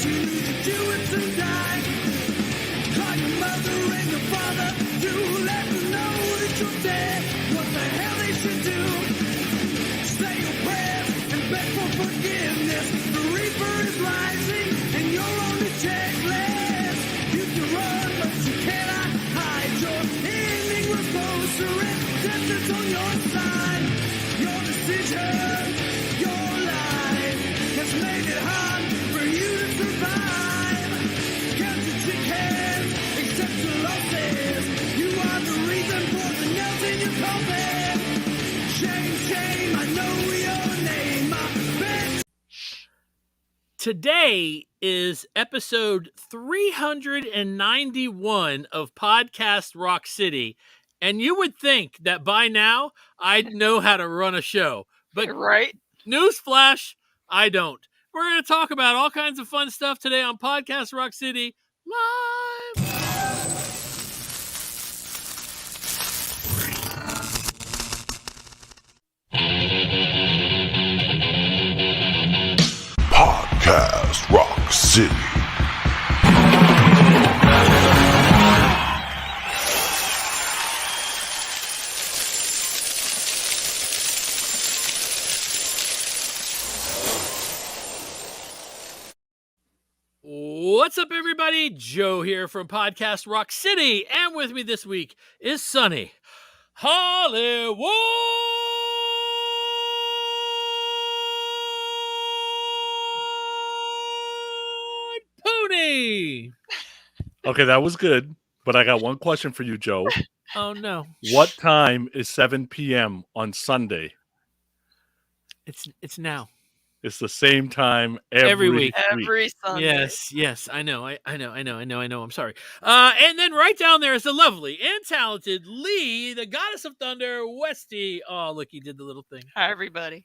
you need to do it tonight. Call your mother and your father to let them know that you're dead. What the hell they should do? Say your prayers and beg for forgiveness. The reaper is rising and you're on the checklist. You can run, but you cannot hide. Your ending was close to it. Death is on your side. Your decision, your life has made it hard for you to survive. Count your chickens, accept your losses. You are the reason for the nails in your coffin. Shame, shame, I know your name, my bitch. Today is episode 391 of Podcast Rock City. And you would think that by now I'd know how to run a show. But Right? newsflash, I don't. We're going to talk about all kinds of fun stuff today on Podcast Rock City Live. Podcast Rock City. What's up, everybody? Joe here from Podcast Rock City, and with me this week is Sunny Hollywood Pony. Okay, that was good, but I got one question for you, Joe. Oh no, What time is 7 p.m. on Sunday? it's now. It's the same time Every week. Every Sunday. Yes, I know. I know. I'm sorry. And then right down there is the lovely and talented Lee, the goddess of thunder, Westy. Oh, look, he did the little thing. Hi, everybody.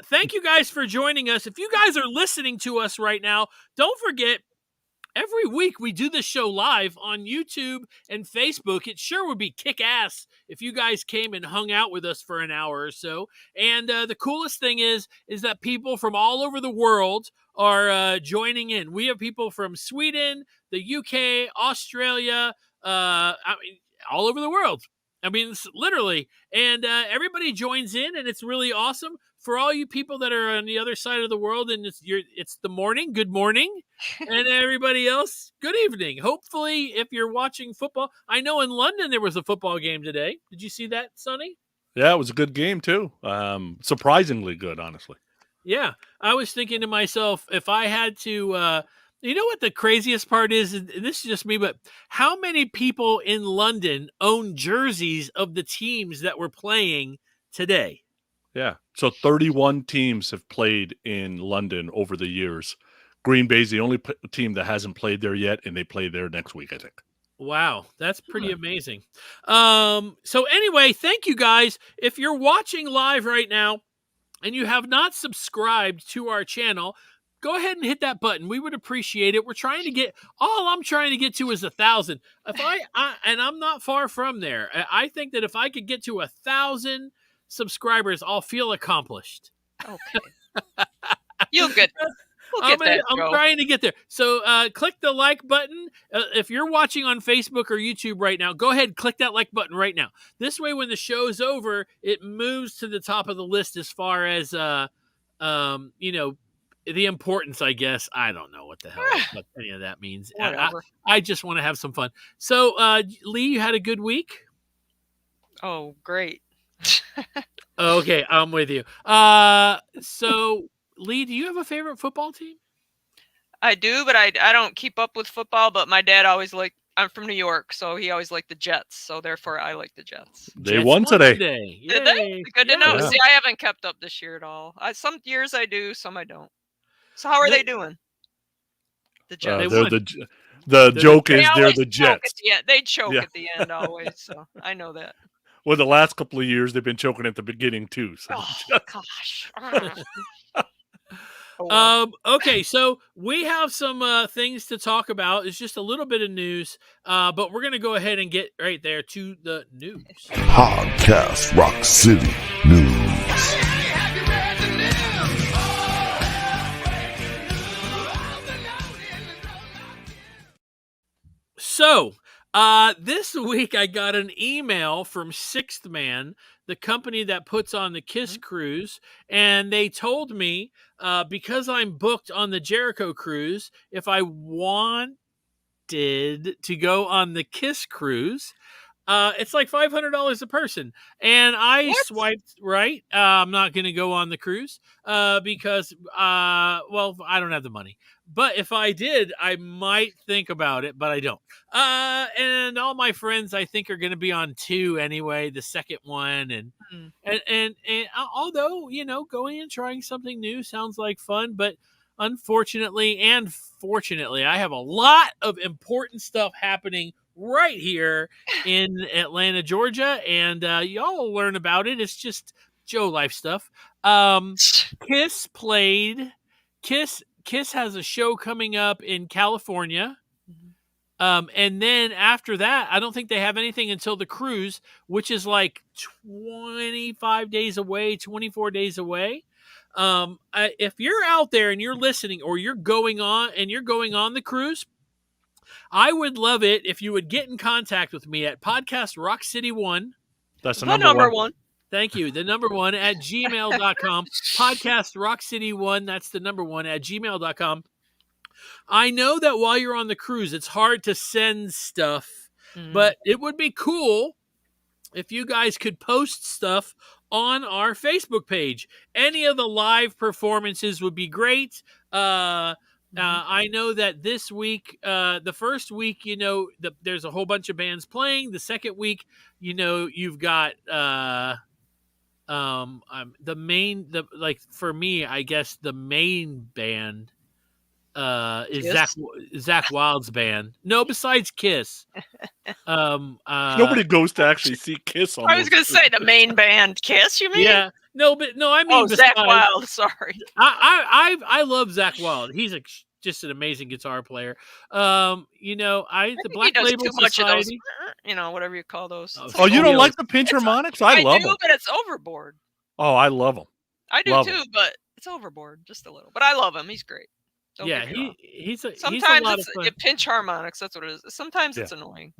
Thank you guys for joining us. If you guys are listening to us right now, don't forget, every week we do this show live on YouTube and Facebook. It sure would be kick-ass if you guys came and hung out with us for an hour or so. And the coolest thing is that people from all over the world are joining in. We have people from Sweden, the UK, Australia, all over the world. I mean, it's literally. And everybody joins in, and it's really awesome. For all you people that are on the other side of the world, and it's the morning, good morning. And everybody else, good evening. Hopefully, if you're watching football, I know in London there was a football game today. Did you see that, Sonny? Yeah, it was a good game, too. Surprisingly good, honestly. Yeah. I was thinking to myself, if I had to, you know what the craziest part is? And this is just me, but how many people in London own jerseys of the teams that were playing today? Yeah. So 31 teams have played in London over the years. Green Bay's the only team that hasn't played there yet, and they play there next week, I think. Wow, that's pretty amazing. So anyway, thank you guys. If you're watching live right now and you have not subscribed to our channel, go ahead and hit that button. We would appreciate it. We're trying to get, all I'm trying to get to is 1,000. If and I'm not far from there. I think that if I could get to 1,000 subscribers, I'll feel accomplished. Okay. You'll get I'm trying to get there. So click the like button. If you're watching on Facebook or YouTube right now, go ahead and click that like button right now. This way, when the show's over, it moves to the top of the list as far as, the importance, I guess. I don't know what the hell what any of that means. I just want to have some fun. So, Lee, you had a good week? Oh, great. Okay, I'm with you. So, Lee, do you have a favorite football team? I do, but I don't keep up with football, but my dad always I'm from New York, so he always liked the Jets, so therefore I like the Jets. They won today. Did they? Good to know. Yeah. See, I haven't kept up this year at all. Some years I do, some I don't. So how are they doing? The Jets. The joke is they're the Jets. They choke at the end always, so I know that. Well, the last couple of years, they've been choking at the beginning, too. So. Oh, gosh. Okay, so we have some things to talk about. It's just a little bit of news, but we're going to go ahead and get right there to the news. Podcast Rock City News. So, this week I got an email from Sixth Man, the company that puts on the Kiss cruise, and they told me because I'm booked on the Jericho cruise, if I wanted to go on the Kiss cruise, it's like $500 a person, and I What? swiped right. I'm not going to go on the cruise because, well, I don't have the money. But if I did, I might think about it, but I don't. And all my friends, I think, are going to be on 2 anyway, the second one, and Hmm. and although going and trying something new sounds like fun, but unfortunately and fortunately, I have a lot of important stuff happening right here in Atlanta, Georgia, and y'all will learn about it. It's just Joe life stuff. Kiss played. Kiss has a show coming up in California. And then after that, I don't think they have anything until the cruise, which is like 25 days away, 24 days away. If you're out there and you're listening, or you're going on the cruise, I would love it if you would get in contact with me at Podcast Rock City 1. That's the The number one. one. Thank you. The number 1 at gmail.com. Podcast Rock City 1. That's the number 1 at gmail.com. I know that while you're on the cruise, it's hard to send stuff, but it would be cool if you guys could post stuff on our Facebook page. Any of the live performances would be great. I know that this week, the first week, there's a whole bunch of bands playing. The second week, you've got for me, I guess the main band is Kiss? Zach Wild's band. No, besides Kiss. Nobody goes to actually see Kiss on I was those going to say cruises. the main band, Kiss. You mean? Yeah. No, I mean, Oh, Zach besides- Wild. Sorry. I love Zach Wild. He's just an amazing guitar player. The I think Black he does Label too much of those, Society. whatever you call those. Oh, It's Oh, you don't Studios. like the pinch harmonics? I love do, them. but it's overboard. Oh, I love them. I do Love too, 'em. but it's overboard just a little. But I love him. He's great. Don't Yeah, get me wrong. he's a Sometimes lot of it's fun. pinch harmonics. That's what it is. Sometimes Yeah. it's annoying.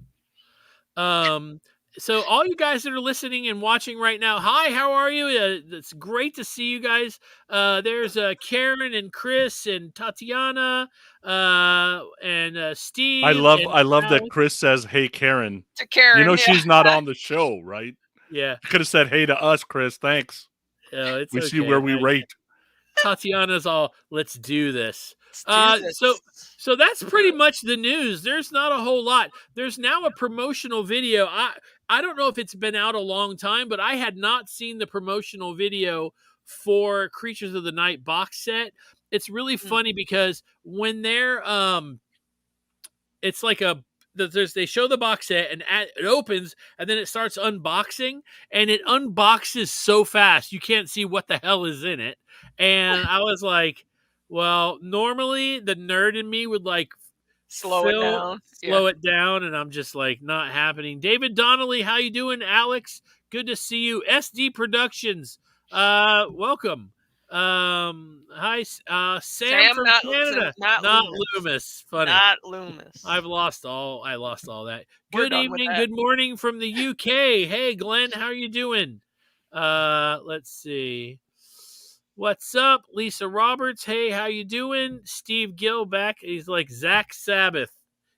So all you guys that are listening and watching right now, hi, how are you? It's great to see you guys. There's Karen and Chris and Tatiana and Steve. I love that Alex. Chris says, "Hey, Karen." To Karen, You know yeah. she's not on the show, right? Yeah, You could have said, "Hey" to us, Chris. Thanks. it's We okay. see where we rate. Tatiana's all, let's do this. Let's do this. So that's pretty much the news. There's not a whole lot. There's now a promotional video. I don't know if it's been out a long time, but I had not seen the promotional video for Creatures of the Night box set. It's really funny because when they're it's like they show the box set and it opens and then it starts unboxing, and it unboxes so fast you can't see what the hell is in it. And I was like, well, normally the nerd in me would like slow it down. slow it down, and I'm just like, not happening. David Donnelly, how you doing? Alex, good to see you. SD Productions, welcome. Hi, Sam from Canada. Not Loomis. Funny. Not Loomis. I lost all that. We're Good done with evening, that. good morning from the UK. Hey, Glenn, how are you doing? Let's see. What's up, Lisa Roberts? Hey, how you doing? Steve Gill back. He's like, Zach Sabbath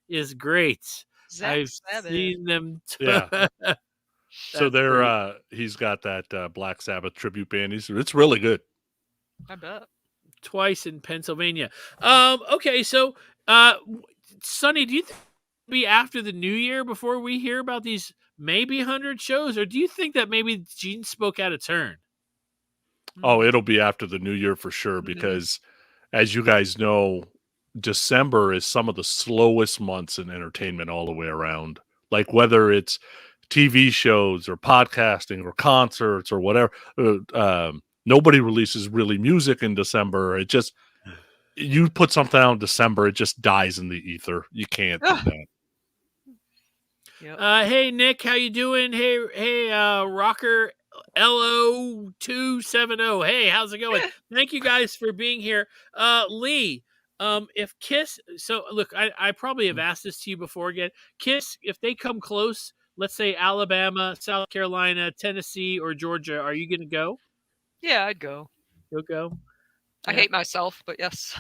is great. Zach I've Sabbath. seen them. Yeah. So they're he's got that Black Sabbath tribute band. It's really good. I bet. Twice in Pennsylvania. Okay, so Sonny, do you think it'll be after the new year before we hear about these maybe 100 shows, or do you think that maybe Gene spoke out of turn? Oh, it'll be after the new year for sure, because as you guys know, December is some of the slowest months in entertainment all the way around. Like whether it's TV shows or podcasting or concerts or whatever, nobody releases really music in December. It just, you put something out in December, it just dies in the ether. You can't do that. Yep. Hey Nick, how you doing? Hey, Rocker LO270. Hey, how's it going? Thank you guys for being here. Lee, If Kiss, so look, I probably have asked this to you before again. Kiss, if they come close, let's say Alabama, South Carolina, Tennessee, or Georgia, are you going to go? Yeah, I'd go. You'll go. I Yeah. hate myself, but yes.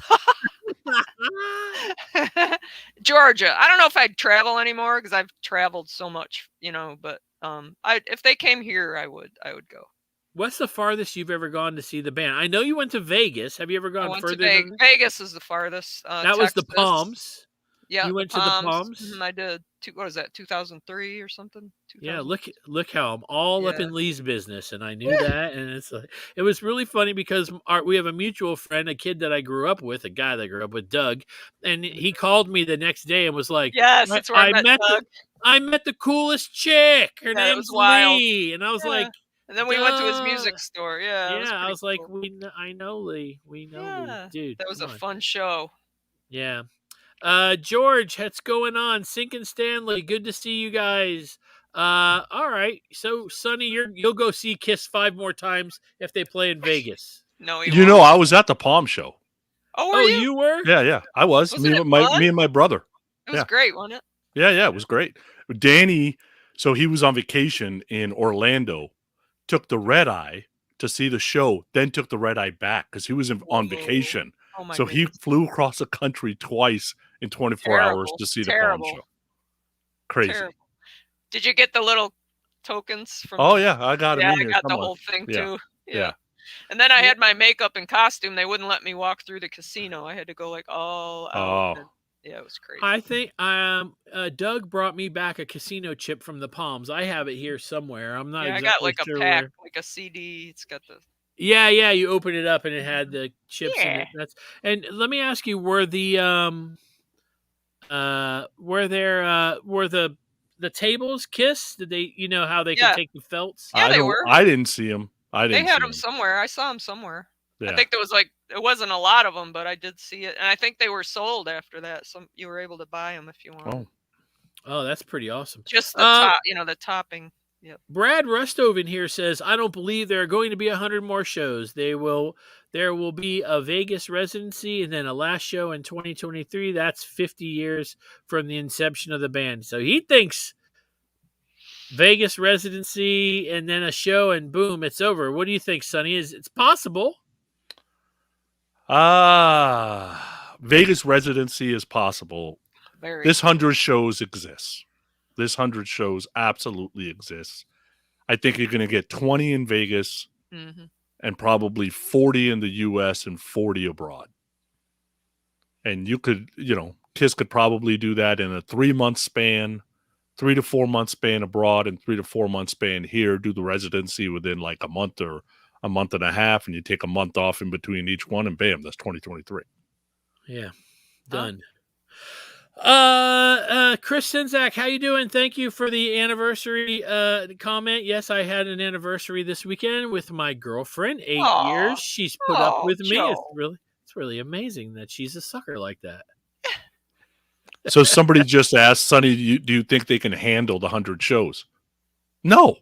Georgia. I don't know if I'd travel anymore because I've traveled so much, but if they came here, I would go. What's the farthest you've ever gone to see the band? I know you went to Vegas. Have you ever I gone went further to than Vegas is the farthest. that? Was the Texas. Palms? Yeah, You went to the Palms? Mhm, I did. What was that? 2003 or something? Yeah, 2000. look how I'm all up Yeah. in Lee's business, and I knew that, and it's like, it was really funny because we have a mutual friend, a kid that I grew up with, a guy that I grew up with, Doug, and he called me the next day and was like, Yes, that's where I met Doug. I met the coolest chick. Her Yeah, it name's was wild. Lee," and I was Yeah. like, And then we went to his "Duh." music store. Yeah, it was Yeah, I pretty was like, cool. I know Lee, we know Lee, Yeah, dude. that was Come a on. fun show. Yeah. George, what's going on? Sink and Stanley, good to see you guys. All right. So, Sonny, you'll go see Kiss 5 more times if they play in Vegas. No, You know, I was at the Palm show. Oh, were Oh, you? you were? Yeah, I was. Wasn't it fun? Me and my brother. It was Yeah. great, wasn't it? Yeah, it was great. Danny, so he was on vacation in Orlando, took the red eye to see the show, then took the red eye back because he was on Whoa. vacation. Oh my So he goodness. flew across the country twice in 24 hours Terrible. to see the Terrible. Palm show. Crazy. Terrible. Did you get the little tokens from? Oh yeah, I got him Yeah, in I here got the somewhere. whole thing Yeah. too. Yeah. And then I had my makeup and costume. They wouldn't let me walk through the casino. I had to go like all out. Oh. And, yeah, it was crazy. I think Doug brought me back a casino chip from the Palms. I have it here somewhere. I'm not Yeah, I exactly got like sure a pack, where. like a CD. It's got the. Yeah, you open it up and it had the chips in it. Yeah. And let me ask you, were the tables Kiss? Did they, how they Yeah. could take the felts? Yeah, they were. I didn't see him. They had them somewhere. I saw them somewhere. Yeah. I think there was it wasn't a lot of them, but I did see it, and I think they were sold after that. You were able to buy them if you wanted. Oh, that's pretty awesome. Just the top, the topping. Yep. Brad Rustoven here says, "I don't believe there are going to be 100 more shows. There will be a Vegas residency and then a last show in 2023. That's 50 years from the inception of the band." So he thinks Vegas residency and then a show and boom, it's over. What do you think, Sonny? It's possible? Vegas residency is possible. Very. This 100 shows exists. This 100 shows absolutely exists. I think you're going to get 20 in Vegas and probably 40 in the U.S. and 40 abroad. And you could, Kiss could probably do that in a 3-month span, 3 to 4 month span abroad and 3 to 4 month span here, do the residency within like a month or a month and a half, and you take a month off in between each one, and bam, that's 2023. Yeah, done. Chris Sinzak, how you doing? Thank you for the anniversary comment. Yes, I had an anniversary this weekend with my girlfriend. 8 years she's put up with me. It's really amazing that she's a sucker like that. So somebody just asked, Sonny, do you think they can handle the 100 shows? No.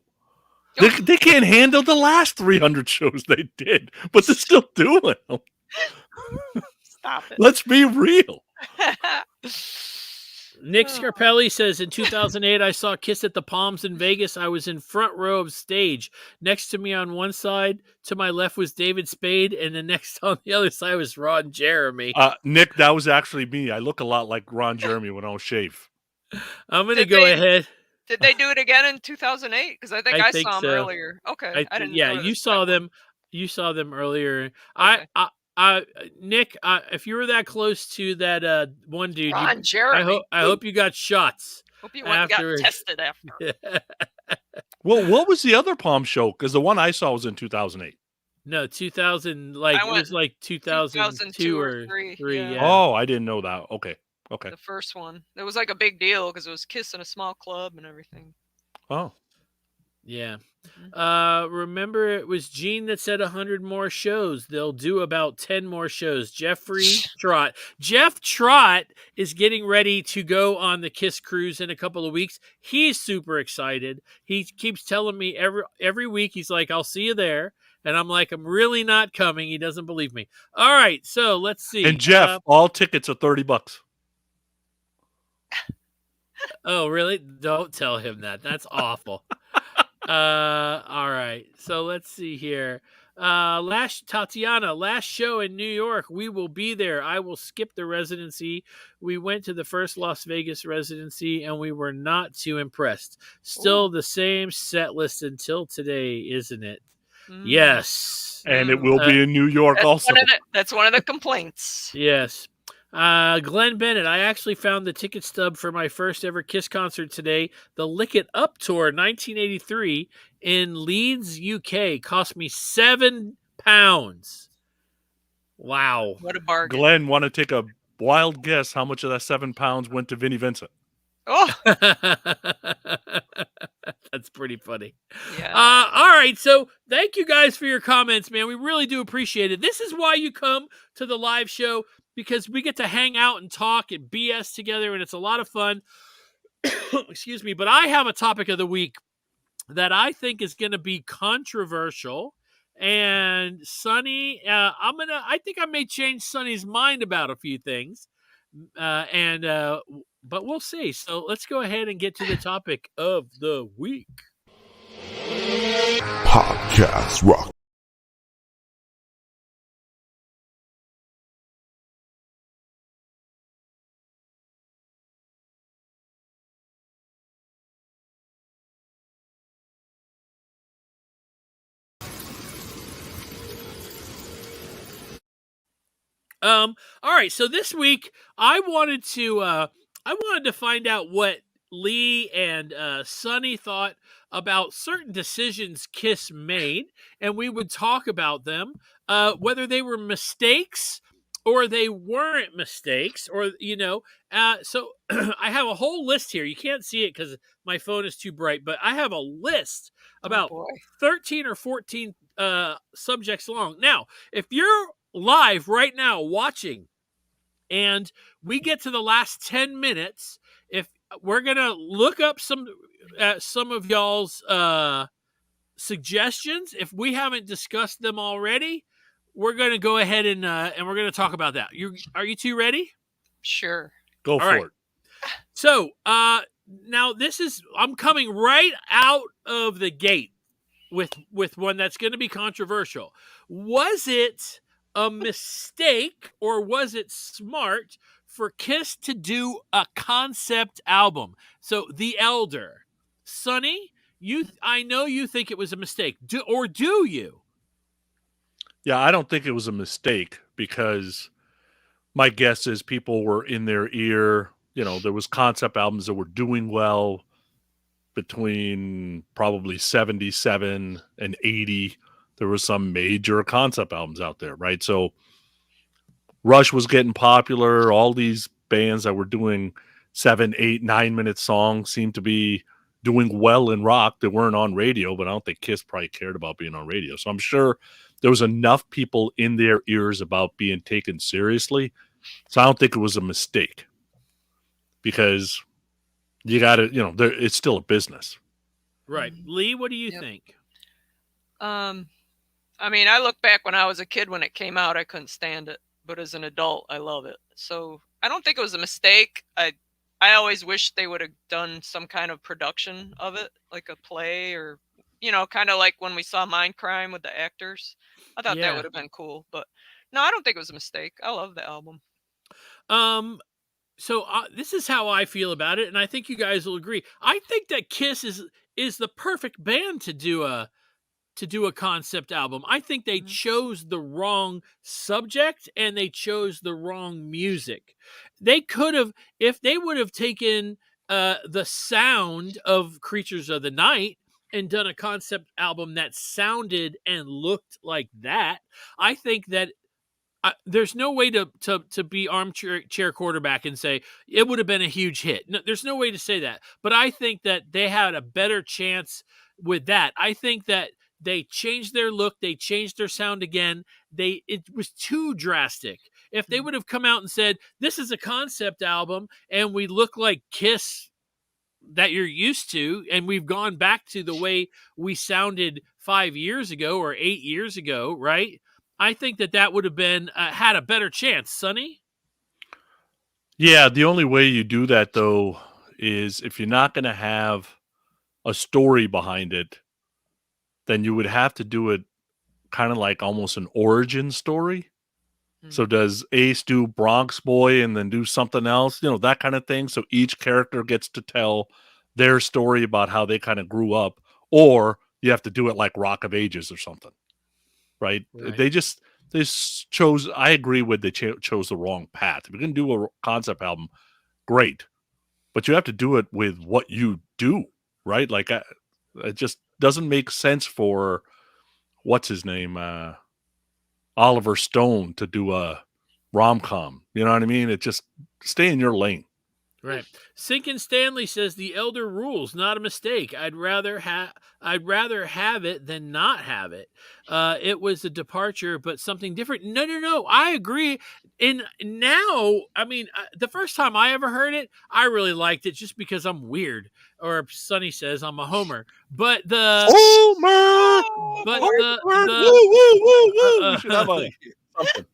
They can't handle the last 300 shows they did, but they're still doing them. Stop it. Let's be real. Nick Scarpelli says, in 2008, I saw Kiss at the Palms in Vegas. I was in front row of stage. Next to me on one side, to my left was David Spade, and the next on the other side was Ron Jeremy. Nick, that was actually me. I look a lot like Ron Jeremy when I don't shave. I'm going to go ahead. Did they do it again in 2008? Because I think I saw them so. earlier. Okay. I didn't. Yeah, you saw them. You saw them earlier. Okay. Nick, if you were that close to that one dude, Ron Jeremy. I hope you got shots. Hope you got tested after. Well, what was the other Palm show? Because the one I saw was in 2008. No, 2000. It was like 2002 or 3. Yeah. Oh, I didn't know that. Okay. The first one. It was like a big deal because it was Kiss in a small club and everything. Oh. Yeah. Remember, it was Gene that said 100 more shows. They'll do about 10 more shows. Jeff Trott is getting ready to go on the Kiss cruise in a couple of weeks. He's super excited. He keeps telling me every week, he's like, I'll see you there. And I'm like, I'm really not coming. He doesn't believe me. All right, so let's see. And Jeff, all tickets are $30. Oh, really? Don't tell him that. That's awful. All right. So let's see here. Tatiana, last show in New York. We will be there. I will skip the residency. We went to the first Las Vegas residency and we were not too impressed. Still the same set list until today, isn't it? Yes. And it will be in New York also. That's one of the complaints. Yes. Glenn Bennett, I actually found the ticket stub for my first ever Kiss concert today. The Lick It Up Tour 1983 in Leeds, UK. Cost me £7. Wow. What a bargain. Glenn, want to take a wild guess how much of that £7 went to Vinnie Vincent? Oh, that's pretty funny. yeah. All right. So thank you guys for your comments, man. We really do appreciate it. This is why you come to the live show, because we get to hang out and talk and BS together, and it's a lot of fun. Excuse me. But I have a topic of the week that I think is going to be controversial. And Sonny, I think I may change Sonny's mind about a few things. But we'll see. So let's go ahead and get to the topic of the week. Podcast Rock. All right. So this week I wanted to find out what Lee and Sonny thought about certain decisions Kiss made, and we would talk about them, whether they were mistakes or they weren't mistakes, or So I have a whole list here. You can't see it because my phone is too bright, but I have a list about 13 or 14 subjects long. Now, if you're live right now watching and we get to the last 10 minutes, if we're going to look up some of y'all's suggestions, if we haven't discussed them already, we're going to go ahead and we're going to talk about that. Are you two ready? Sure. Go for it. So now I'm coming right out of the gate with one that's going to be controversial. Was it a mistake or was it smart for Kiss to do a concept album? So The Elder, Sonny, I know you think it was a mistake. Do you? Yeah, I don't think it was a mistake, because my guess is people were in their ear. There was concept albums that were doing well between probably 77 and 80. There were some major concept albums out there, right? So Rush was getting popular. All these bands that were doing 7, 8, 9-minute songs seemed to be doing well in rock. They weren't on radio, but I don't think Kiss probably cared about being on radio. So I'm sure there was enough people in their ears about being taken seriously. So I don't think it was a mistake, because you got to, it's still a business. Right. Lee, what do you think? I mean, I look back when I was a kid, when it came out, I couldn't stand it. But as an adult, I love it. So I don't think it was a mistake. I always wish they would have done some kind of production of it, like a play, or, kind of like when we saw Mindcrime with the actors. I thought that would have been cool. But no, I don't think it was a mistake. I love the album. So this is how I feel about it, and I think you guys will agree. I think that Kiss is the perfect band to do a concept album. I think they chose the wrong subject and they chose the wrong music. They could have, if they would have taken the sound of Creatures of the Night and done a concept album that sounded and looked like that, I think that there's no way to be armchair quarterback and say it would have been a huge hit. No, there's no way to say that. But I think that they had a better chance with that. I think that they changed their look. They changed their sound again. It was too drastic. If they would have come out and said, this is a concept album and we look like Kiss that you're used to, and we've gone back to the way we sounded 5 years ago or 8 years ago, right? I think that would have been had a better chance, Sonny. Yeah, the only way you do that though is if you're not going to have a story behind it, then you would have to do it kind of like almost an origin story. So does Ace do Bronx Boy and then do something else, that kind of thing? So each character gets to tell their story about how they kind of grew up, or you have to do it like Rock of Ages or something, right? Right. They chose. I agree with they chose the wrong path. If you're gonna do a concept album, great, but you have to do it with what you do, right? Like it just doesn't make sense for what's his name. Oliver Stone to do a rom-com. You know what I mean? It just stay in your lane. Right. Sinkin Stanley says the elder rules, not a mistake. I'd rather have it than not have it. It was a departure, but something different. No. I agree. And now, I mean, the first time I ever heard it, I really liked it just because I'm weird. Or Sonny says I'm a homer. But the Homer, but Homer, the woo, woo, woo, woo. We should have a something.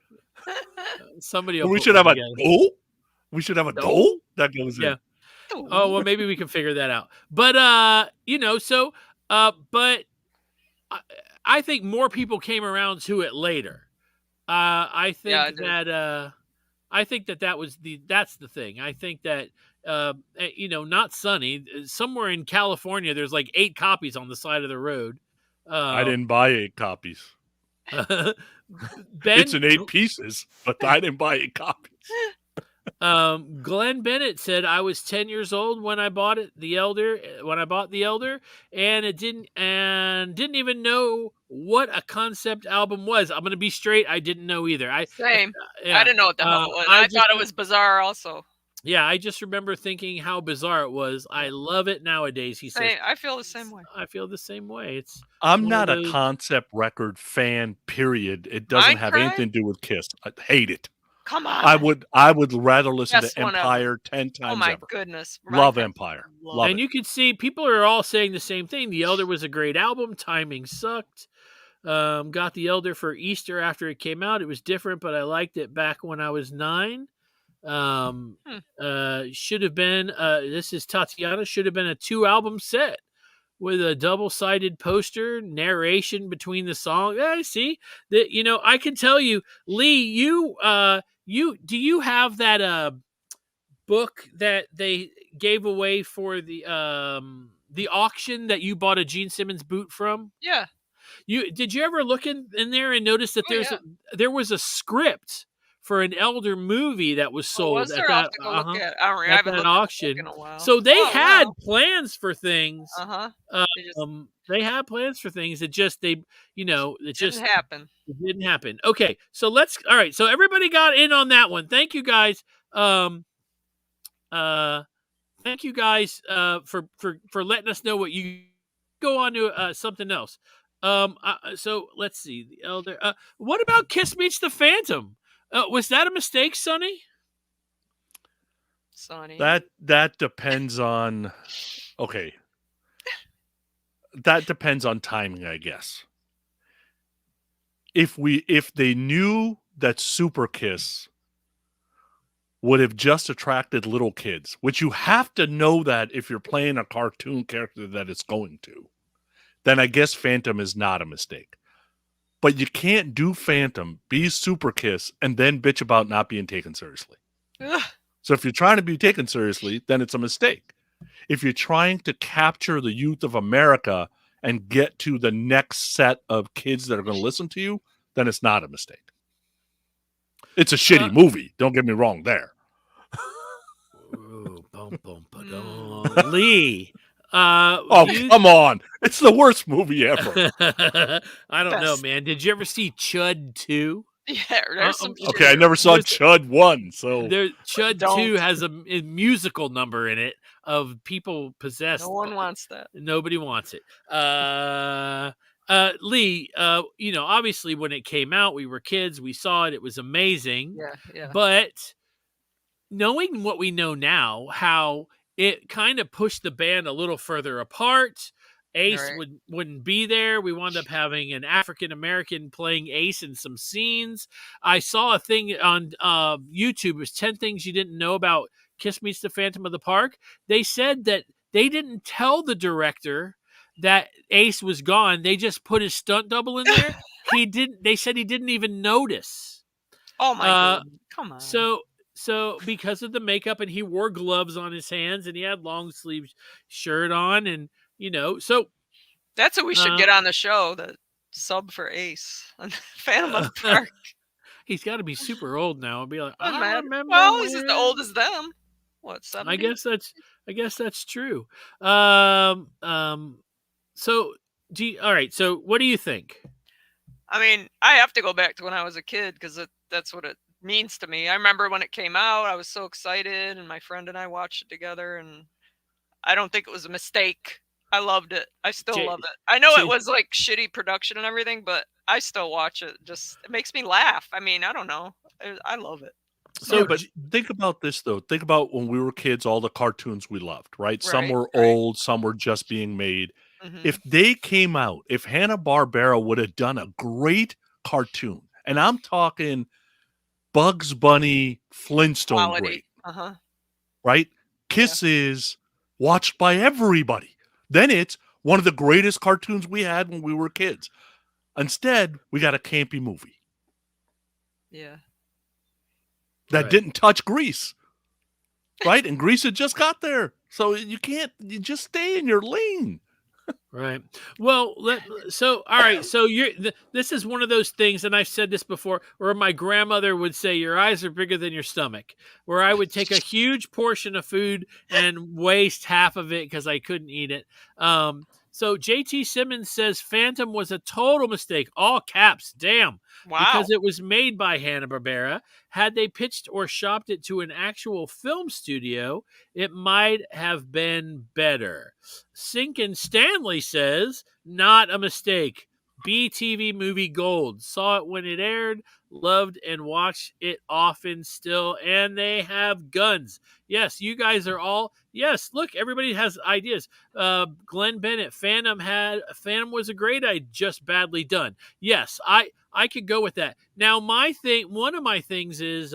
somebody. We should have a goal. We should have a Dole? goal that goes Yeah. in. Oh, well, maybe we can figure that out. But but I think more people came around to it later. I think Yeah, I do. that I think that's the thing. I think that not Sunny. Somewhere in California, there's like 8 copies on the side of the road. I didn't buy 8 copies. Ben, It's in 8 pieces, but I didn't buy 8 copies. Glenn Bennett said I was 10 years old when I bought it. When I bought The Elder, and didn't even know what a concept album was. I'm gonna be straight. I didn't know either. Same. Yeah. I didn't know what the hell it was. I I just- thought it was bizarre also. Yeah, I just remember thinking how bizarre it was. I love it nowadays. He says. I feel the same way. I feel the same way. I'm one not of a those- concept record fan, period. It doesn't have Minecraft? anything to do with Kiss. I hate it. Come on. I would rather listen Best to one ever. Empire 10 times Oh my ever. goodness. Love Minecraft. Empire. Love Love And it. you can see people are all saying the same thing. The Elder was a great album. Timing sucked. Got The Elder for Easter after it came out. It was different, but I liked it back when I was 9. Should have been, this is Tatiana, should have been a 2-album set with a double-sided poster, narration between the songs. I see that. I can tell you, Lee, do you have that book that they gave away for the auction that you bought a Gene Simmons boot from? Yeah. Did you ever look in there and notice that Oh, there was a script for an Elder movie that was Oh, sold was at there? I'll have that to go look at it. I at haven't that looked auction. at the book in a while. So they Oh, had wow. plans for things. Uh-huh. They had plans for things. It just it just Didn't happen. it didn't happen. Okay, so all right. So everybody got in on that one. Thank you guys. Thank you guys for letting us know what you go on to something else. So let's see. The Elder. What about Kiss Meets the Phantom? Was that a mistake, Sonny? Sonny. That depends on okay. That depends on timing, I guess. If they knew that Super Kiss would have just attracted little kids, which you have to know that if you're playing a cartoon character that it's going to, then I guess Phantom is not a mistake. But you can't do Phantom, be Super Kiss, and then bitch about not being taken seriously. Ugh. So if you're trying to be taken seriously, then it's a mistake. If you're trying to capture the youth of America and get to the next set of kids that are going to listen to you, then it's not a mistake. It's a shitty movie. Don't get me wrong there. Ooh, bum, bum, ba-dum. Lee. Come on. It's the worst movie ever. I don't know, Best. man. Did you ever see Chud 2? Yeah, there's some shit. Okay, I never saw Chud 1, so... Chud Don't. 2 has a musical number in it of people possessed. No one wants that. Nobody wants it. Lee, obviously when it came out, we were kids. We saw it. It was amazing. Yeah. But knowing what we know now, how it kind of pushed the band a little further apart. Ace Right. wouldn't be there. We wound up having an African American playing Ace in some scenes. I saw a thing on YouTube. It was 10 things you didn't know about Kiss Meets the Phantom of the Park. They said that they didn't tell the director that Ace was gone. They just put his stunt double in there. He didn't. They said he didn't even notice. Oh my Uh, goodness. Come on. so because of the makeup, and he wore gloves on his hands, and he had long sleeve shirt on, and so That's what we should get on the show, the sub for Ace on Phantom of the Park. he's got to be super old now. And be like, I Doesn't don't matter. remember. Well, he's as when." old as them. What, 70? I guess that's true. So all right. So what do you think? I mean, I have to go back to when I was a kid because that's what it means to me. I remember when it came out, I was so excited, and my friend and I watched it together, and I don't think it was a mistake. I loved it. I still love it. I know it was like shitty production and everything, but I still watch it. Just it makes me laugh. I mean, I don't know. I love it. So, but think about this though. Think about when we were kids, all the cartoons we loved, right? Some were old, some were just being made. If they came out, if Hanna-Barbera would have done a great cartoon, and I'm talking Bugs Bunny, Flintstone great, right? Kiss is watched by everybody. Then it's one of the greatest cartoons we had when we were kids. Instead, we got a campy movie. Yeah. That didn't touch Grease. Right? And Grease had just got there. So you just stay in your lane. Right. Well, all right. So this is one of those things, and I've said this before, where my grandmother would say, "Your eyes are bigger than your stomach." Where I would take a huge portion of food and waste half of it because I couldn't eat it. So JT Simmons says Phantom was a total mistake, all caps. Damn. Wow. Because it was made by Hanna-Barbera. Had they pitched or shopped it to an actual film studio, it might have been better. Sinkin Stanley says, not a mistake. BTV movie gold. Saw it when it aired, loved and watched it often still, and they have guns. Yes, you guys are all, yes, look, everybody has ideas. Glenn Bennett, Phantom was a great idea, just badly done. Yes, I could go with that. Now, one of my things is,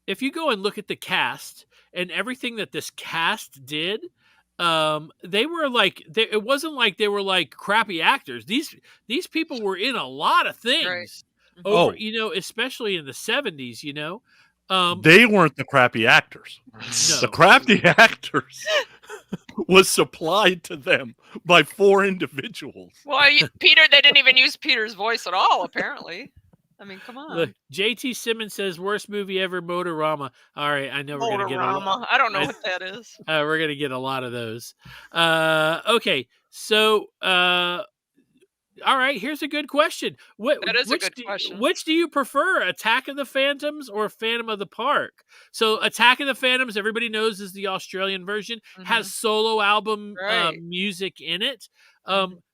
if you go and look at the cast and everything that this cast did, they were like, it wasn't like they were like crappy actors. These people were in a lot of things over, especially in the 70s, they weren't the crappy actors. No. The crappy actors was supplied to them by 4 individuals. Well, Peter, they didn't even use Peter's voice at all, apparently. I mean, come on. Look, JT Simmons says worst movie ever, Motorama. All right, I know we're gonna get I don't know what that is. We're gonna get a lot of those. Okay, so all right, here's a good question. That is a good question. Which do you prefer, Attack of the Phantoms or Phantom of the Park? So Attack of the Phantoms, everybody knows, is the Australian version, has solo album music in it.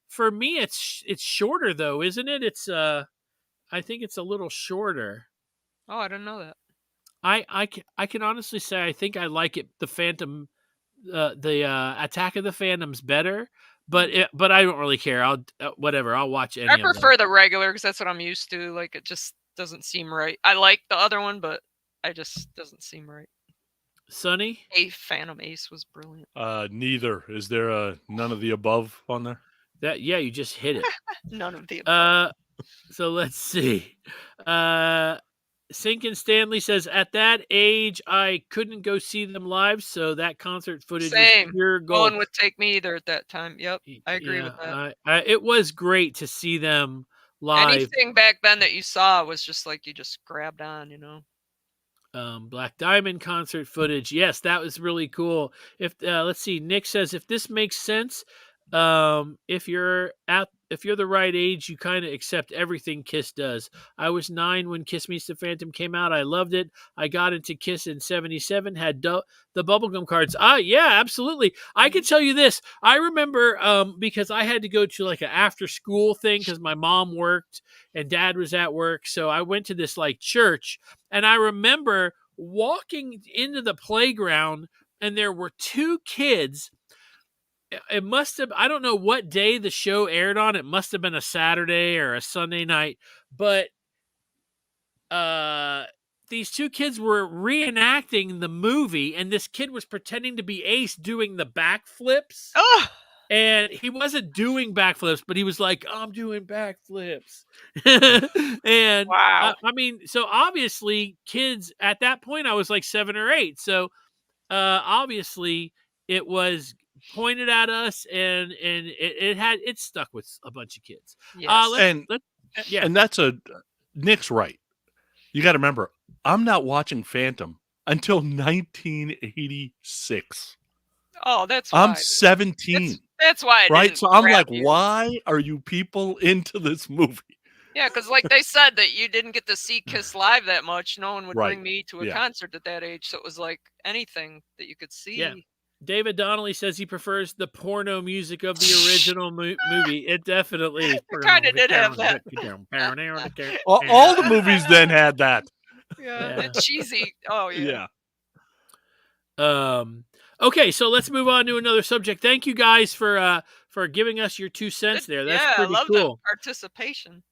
For me, it's shorter though, isn't it? It's I think it's a little shorter. Oh, I didn't know that. I can honestly say I think I like it, the Phantom, the Attack of the Phantoms better. But I don't really care. I'll whatever. I'll watch any. I prefer the regular because that's what I'm used to. Like it just doesn't seem right. I like the other one, but I just doesn't seem right. Sonny? Phantom Ace was brilliant. Neither. Is there none of the above on there? You just hit it. None of the above. So let's see. Sinkin Stanley says, at that age, I couldn't go see them live, so that concert footage was pure gold. No one would take me either at that time. Yep, I agree with that. It was great to see them live. Anything back then that you saw was just like you just grabbed on, Black Diamond concert footage. Yes, that was really cool. If let's see, Nick says, if this makes sense, if you're the right age, you kind of accept everything Kiss does. I was 9 when Kiss Meets the Phantom came out. I loved it. I got into Kiss in 77, had the bubblegum cards. Yeah, absolutely. I can tell you this. I remember because I had to go to like an after school thing because my mom worked and dad was at work. So I went to this like church, and I remember walking into the playground, and there were two kids. It must have, I don't know what day the show aired on. It must have been a Saturday or a Sunday night, but these two kids were reenacting the movie, and this kid was pretending to be Ace doing the backflips. Oh, And he wasn't doing backflips, but he was like, I'm doing backflips. And wow. I mean, so obviously kids at that point, I was like 7 or 8. So obviously it was pointed at us, and it stuck with a bunch of kids. Yes. Yeah. And that's Nick's right. You got to remember, I'm not watching Phantom until 1986. Oh, that's I'm why. 17. That's why. Right? So I'm like, you. why are you people into this movie? Yeah, because like they said that you didn't get to see Kiss live that much. No one would Right. bring me to a Yeah. concert at that age, so it was like anything that you could see. Yeah. David Donnelly says he prefers the porno music of the original movie. It definitely kinda did have that. All the movies then had that. Yeah, Yeah. and cheesy. Oh yeah. Yeah. Okay, so let's move on to another subject. Thank you guys for giving us your 2 cents there. That's I pretty love cool. the participation.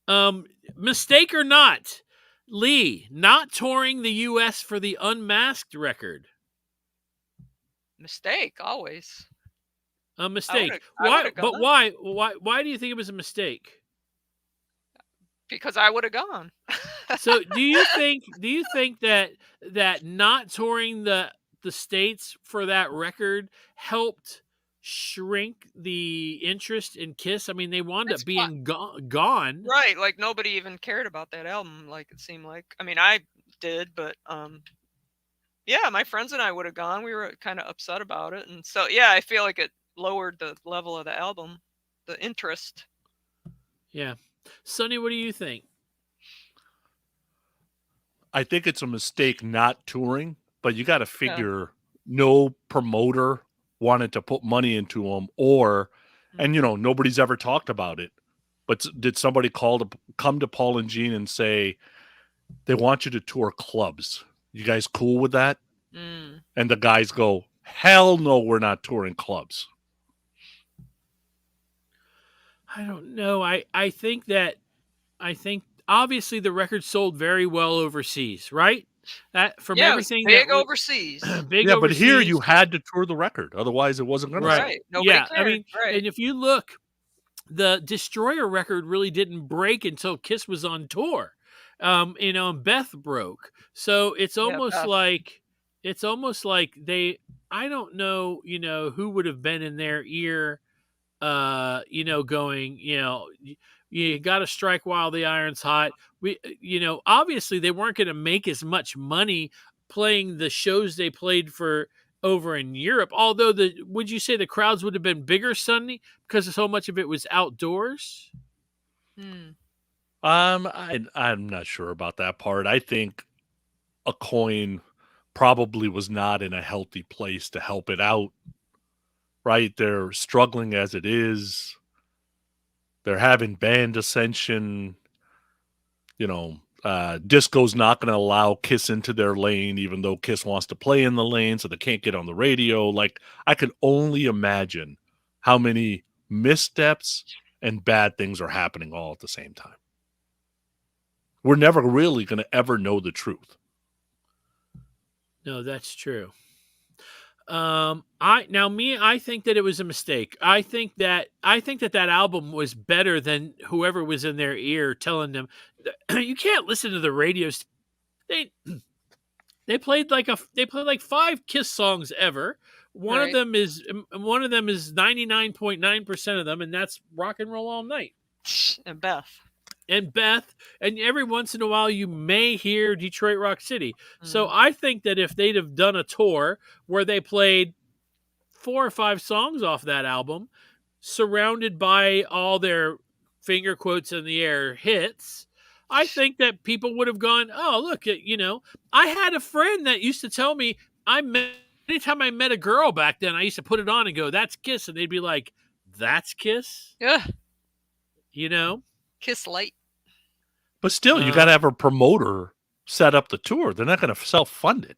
Mistake or not, Lee not touring the U.S. for the Unmasked record. Mistake always. A mistake. I Why? would've But gone. why? Why do you think it was a mistake? Because I would have gone. So do you think that not touring the States for that record helped shrink the interest in Kiss? I mean, they wound It's up being gone. Right, like nobody even cared about that album, like it seemed like. I mean, I did, but yeah, my friends and I would have gone. We were kind of upset about it, and so yeah, I feel like it lowered the level of the album, the interest. Yeah. Sonny, what do you think? I think it's a mistake not touring, but you got to figure no promoter wanted to put money into them, and nobody's ever talked about it. But did somebody come to Paul and Gene and say they want you to tour clubs? You guys cool with that? Mm. And the guys go, hell no, we're not touring clubs. I don't know. I think obviously the record sold very well overseas, right? That from everything big that overseas. big yeah, overseas. but here you had to tour the record, otherwise it wasn't going to sell. Right. Nobody cared. I mean, right. and if you look, the Destroyer record really didn't break until Kiss was on tour. And Beth broke. So it's almost Beth. like they, I don't know, who would have been in their ear, going, you got to strike while the iron's hot. Obviously they weren't going to make as much money playing the shows they played for over in Europe. Although would you say the crowds would have been bigger, Sunday, because so much of it was outdoors? I'm not sure about that part. I think a coin probably was not in a healthy place to help it out. Right? They're struggling as it is. They're having band ascension. Disco's not going to allow Kiss into their lane, even though Kiss wants to play in the lane, so they can't get on the radio. Like, I can only imagine how many missteps and bad things are happening all at the same time. We're never really going to ever know the truth. No, that's true. I think that it was a mistake. I think that album was better than whoever was in their ear telling them you can't listen to the radio. They played like 5 Kiss songs ever. One of them is 99.9% of them, and that's Rock and Roll All Night. And Beth, and every once in a while you may hear Detroit Rock City. So I think that if they'd have done a tour where they played 4 or 5 songs off that album, surrounded by all their finger quotes in the air hits, I think that people would have gone, oh, look, I had a friend that used to tell me, anytime I met a girl back then, I used to put it on and go, that's Kiss. And they'd be like, that's Kiss? Yeah. Kiss Light. But still, you got to have a promoter set up the tour. They're not going to self-fund it.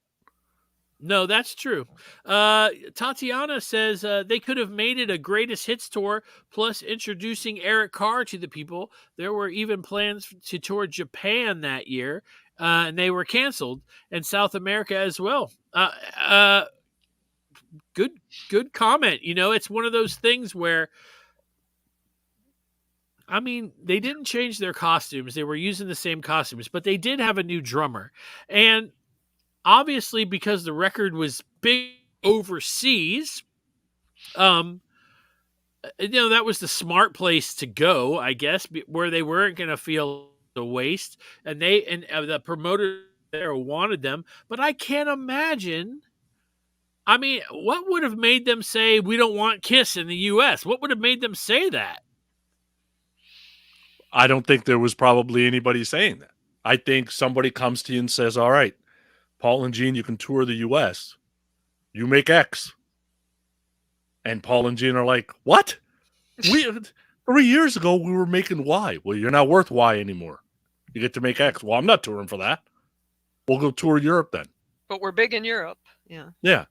No, that's true. Tatiana says they could have made it a greatest hits tour, plus introducing Eric Carr to the people. There were even plans to tour Japan that year, and they were canceled, and South America as well. Good comment. It's one of those things where, I mean, they didn't change their costumes. They were using the same costumes, but they did have a new drummer. And obviously, because the record was big overseas, that was the smart place to go, I guess, where they weren't going to feel the waste. And the promoter there wanted them. But I can't imagine. I mean, what would have made them say, we don't want Kiss in the U.S.? What would have made them say that? I don't think there was probably anybody saying that. I think somebody comes to you and says, all right, Paul and Gene, you can tour the U.S. You make X. And Paul and Gene are like, what? 3 years ago, we were making Y. Well, you're not worth Y anymore. You get to make X. Well, I'm not touring for that. We'll go tour Europe then. But we're big in Europe. Yeah. Yeah.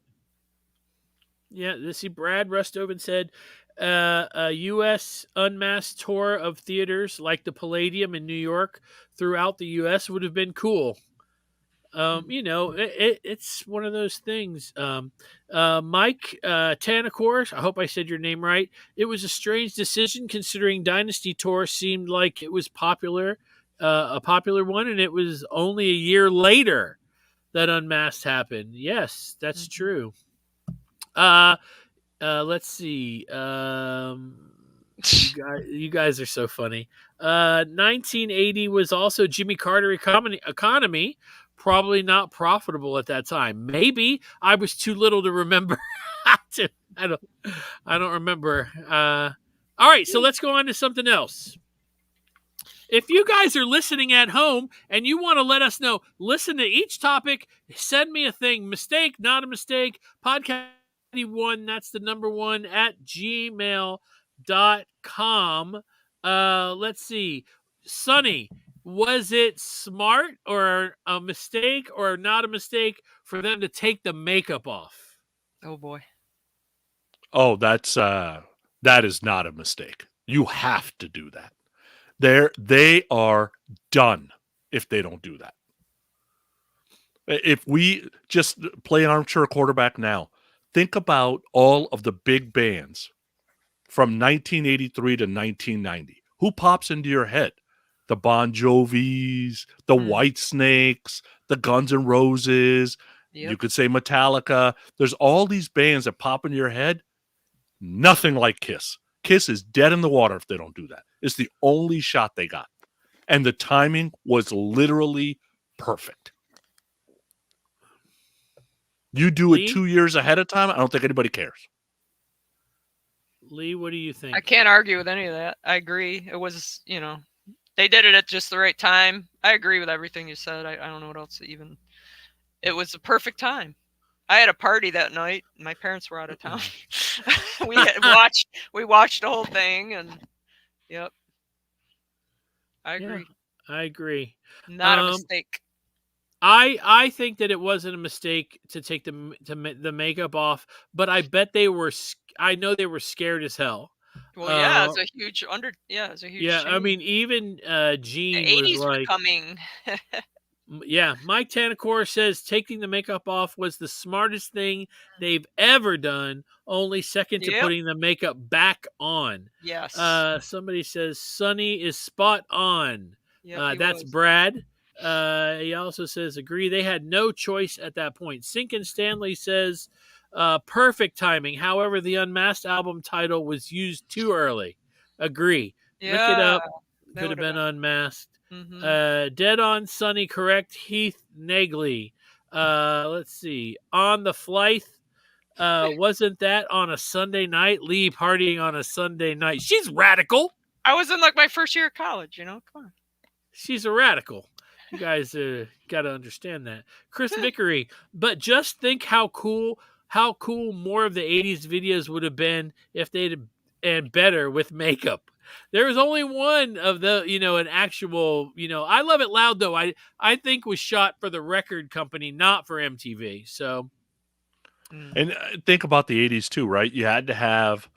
Yeah, see, Brad Rustoven said a U.S. unmasked tour of theaters like the Palladium in New York throughout the U.S. would have been cool. It's one of those things. Mike Tanacor, I hope I said your name right. It was a strange decision considering Dynasty Tour seemed like it was popular, a popular one, and it was only a year later that Unmasked happened. Yes, that's true. Let's see. You guys are so funny. 1980 was also Jimmy Carter economy. Probably not profitable at that time. Maybe I was too little to remember. I don't remember. All right, so let's go on to something else. If you guys are listening at home and you want to let us know, listen to each topic, send me a thing. Mistake, not a mistake. Podcast 1, that's the number 1 at gmail.com. Let's see. Sonny, was it smart or a mistake or not a mistake for them to take the makeup off? Oh boy. Oh, that is not a mistake. You have to do that. They are done if they don't do that. If we just play armchair quarterback now, think about all of the big bands from 1983 to 1990. Who pops into your head? The Bon Jovis, the White Snakes, the Guns N' Roses. Yep. You could say Metallica. There's all these bands that pop into your head. Nothing like Kiss. Kiss is dead in the water if they don't do that. It's the only shot they got. And the timing was literally perfect. You do it 2 years ahead of time, I don't think anybody cares. Lee, what do you think? I can't argue with any of that. I agree. It was, they did it at just the right time. I agree with everything you said. I don't know what else to even. It was the perfect time. I had a party that night. My parents were out of town. we watched the whole thing, and yep. I agree. Yeah, I agree. Not a mistake. I think that it wasn't a mistake to take the makeup off, but I bet I know they were scared as hell. Well, yeah, it's a huge it's a huge. Yeah, shame. I mean, even Gene the 80s was like, were coming. Yeah, Mike Tanacor says taking the makeup off was the smartest thing they've ever done, only second to putting the makeup back on. Yes. Somebody says Sonny is spot on. Yep, that's Brad. He also says, agree, they had no choice at that point. Sinkin Stanley says, perfect timing. However, the Unmasked album title was used too early. Agree. Yeah, look it up. Could have been Unmasked. Mm-hmm. Dead on Sunny, correct. Heath Nagley. Let's see. On the Flight. Wasn't that on a Sunday night? Lee partying on a Sunday night. She's radical. I was in like my first year of college, Come on. She's a radical. You guys got to understand that. Chris Vickery. But just think how cool more of the 80s videos would have been if they'd and better with makeup. There was only one of the, an actual, I Love It Loud, though, I think was shot for the record company, not for MTV. So, And think about the 80s too, right? You had to have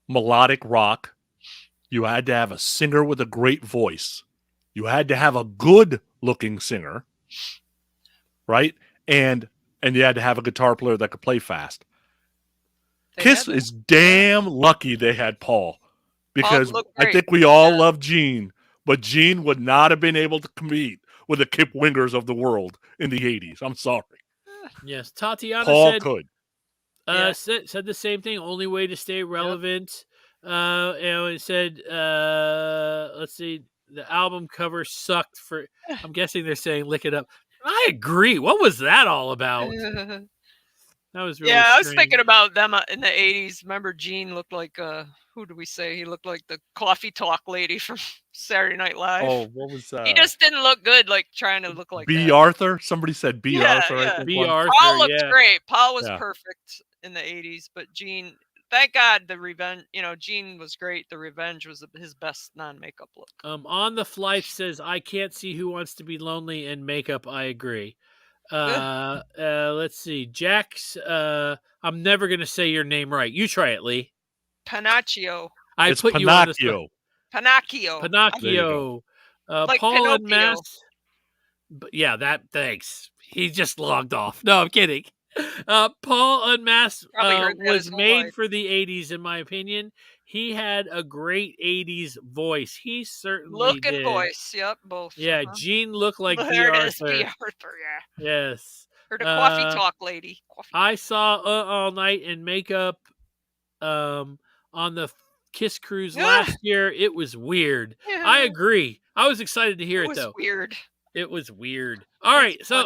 melodic rock. You had to have a singer with a great voice. You had to have a good-looking singer, right? And you had to have a guitar player that could play fast. They Kiss had is damn lucky they had Paul, because looked I great. think we all Yeah. love Gene, but Gene would not have been able to compete with the Kip Wingers of the world in the 80s. I'm sorry. yes, Tatiana Paul said, could. Yeah. said the same thing. Only way to stay relevant. It said, let's see, the album cover sucked for. I'm guessing they're saying "Lick It Up." I agree. What was that all about? That was really Yeah, I was strange. thinking about them in the 80s. Remember, Gene looked like, who do we say? He looked like the coffee talk lady from Saturday Night Live. Oh, what was He just didn't look good, like trying to look like B. that. Arthur? Somebody said B. Yeah, Arthur, I yeah. think. B. one. Arthur, Paul looked yeah. great. Paul was Yeah. perfect in the 80s, but Gene, thank God the Revenge, Gene was great. The Revenge was his best non-makeup look. On the Flight says, I can't see Who Wants to Be Lonely in makeup. I agree. Let's see. Jack's, I'm never going to say your name right. You try it, Lee. Pinocchio. It's put you on the spot. Pinocchio. Pinocchio. Like Paul Pinocchio. Unmasked. Yeah, thanks. He just logged off. No, I'm kidding. Paul Unmasked Probably heard that his was whole made life. for the 80s, in my opinion. He had a great 80s voice. He certainly Look did. and voice. Yep, both. Yeah, Gene looked like B. There it is, Arthur. B. Arthur, yeah. Yes. Or the coffee talk lady. I saw All Night in makeup on the Kiss Cruise last year. It was weird. Yeah. I agree. I was excited to hear it, was though. weird. It was weird. All right. So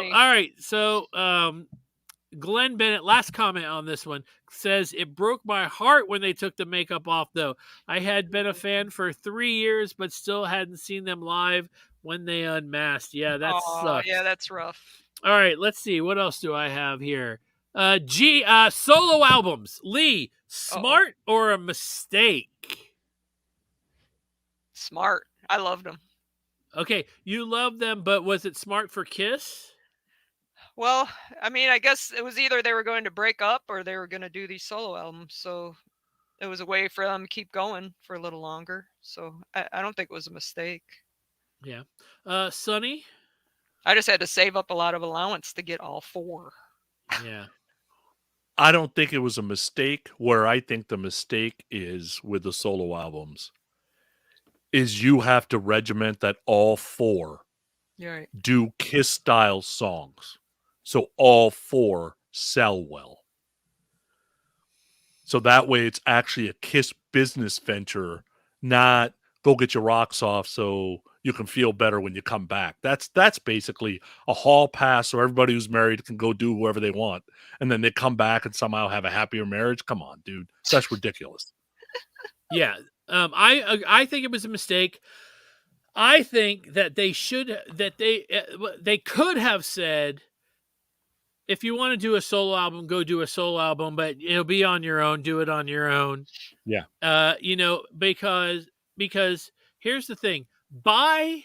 Glenn Bennett, last comment on this one, says, it broke my heart when they took the makeup off, though. I had been a fan for 3 years, but still hadn't seen them live when they unmasked. Yeah, that sucks. Yeah, that's rough. All right, let's see. What else do I have here? Solo albums. Lee, smart or a mistake? Smart. I loved them. Okay, you love them, but was it smart for Kiss? Well, I mean, I guess it was either they were going to break up or they were going to do these solo albums. So it was a way for them to keep going for a little longer. So I don't think it was a mistake. Yeah. Sonny? I just had to save up a lot of allowance to get all 4. Yeah. I don't think it was a mistake. Where I think the mistake is with the solo albums is you have to regiment that all 4 Right. do Kiss style songs. So all 4 sell well. So that way it's actually a Kiss business venture, not go get your rocks off so you can feel better when you come back. That's basically a hall pass so everybody who's married can go do whoever they want. And then they come back and somehow have a happier marriage. Come on, dude. That's ridiculous. Yeah. I think it was a mistake. I think that they could have said, if you want to do a solo album, go do a solo album, but it'll be on your own. Do it on your own. Yeah. Because here's the thing: by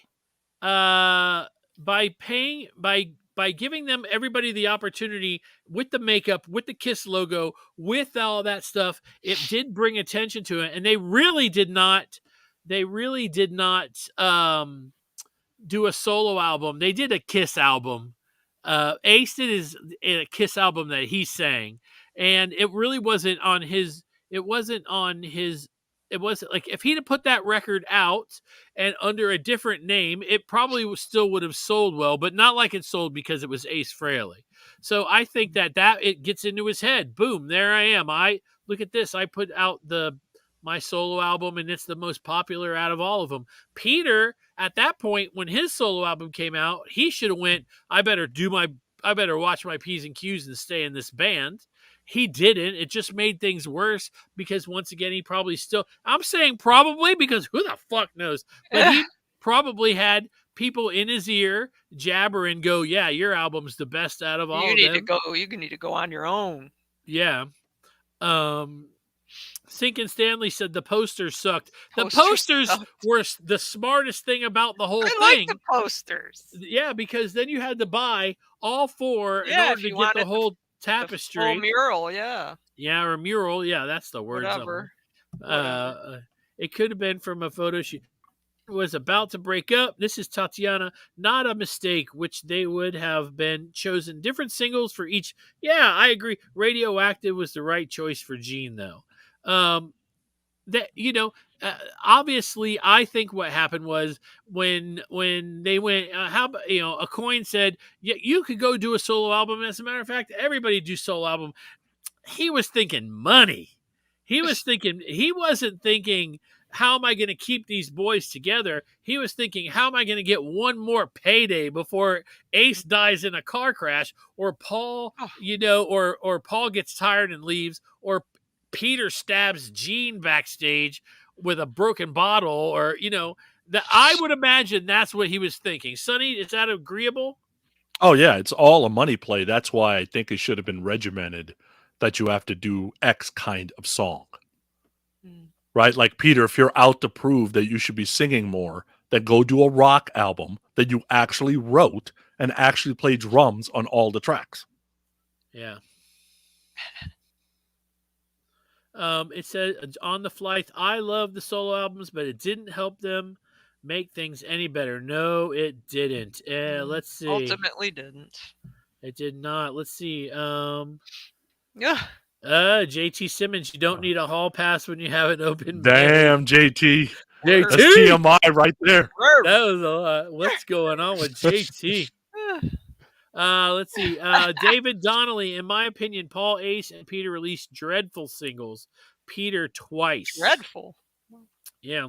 giving them everybody the opportunity with the makeup, with the Kiss logo, with all that stuff, it did bring attention to it, and they really did not. Do a solo album. They did a Kiss album. Ace did a Kiss album that he sang, and it really wasn't on his. It wasn't like, if he'd have put that record out and under a different name, it probably still would have sold well, but not like it sold because it was Ace Frehley. So I think that it gets into his head. Boom, there I am. I look at this. I put out my solo album, and it's the most popular out of all of them. Peter, at that point, when his solo album came out, he should have went, I better watch my P's and Q's and stay in this band. He didn't. It just made things worse because, once again, he probably still, I'm saying probably because who the fuck knows, but he probably had people in his ear jabber and go, yeah, your album's the best out of all of them. You need to go on your own. Yeah. Sinkin Stanley said the posters sucked. The Posters posters sucked. were the smartest thing about the whole I like thing. the posters. Yeah, because then you had to buy all four in Yeah, order if to you get the wanted whole the full tapestry. mural, yeah. Yeah, or mural. Yeah, that's the words. Whatever. It could have been from a photo shoot. Was about to break up. This is Tatiana. Not a mistake, which they would have been chosen different singles for each. Yeah, I agree. Radioactive was the right choice for Gene, though. That obviously, I think what happened was when they went. How about a coin said, yeah, you could go do a solo album. As a matter of fact, everybody do solo album. He was thinking money. He wasn't thinking, how am I going to keep these boys together? He was thinking, how am I going to get one more payday before Ace dies in a car crash, or Paul, or Paul gets tired and leaves, or Peter stabs Gene backstage with a broken bottle, or, that I would imagine that's what he was thinking. Sonny, is that agreeable? Oh, yeah, it's all a money play. That's why I think it should have been regimented that you have to do X kind of song. Right? Like, Peter, if you're out to prove that you should be singing more, then go do a rock album that you actually wrote and actually play drums on all the tracks. Yeah. It says on the fly, I love the solo albums, but it didn't help them make things any better. No, it didn't. Let's see. Ultimately didn't. It did not. Let's see. Yeah. JT Simmons, you don't need a hall pass when you have an open. Damn, JT. JT. That's TMI right there. That was a lot. What's going on with JT? Let's see. David Donnelly, in my opinion, Paul, Ace, and Peter released dreadful singles. Peter twice. Dreadful. Yeah.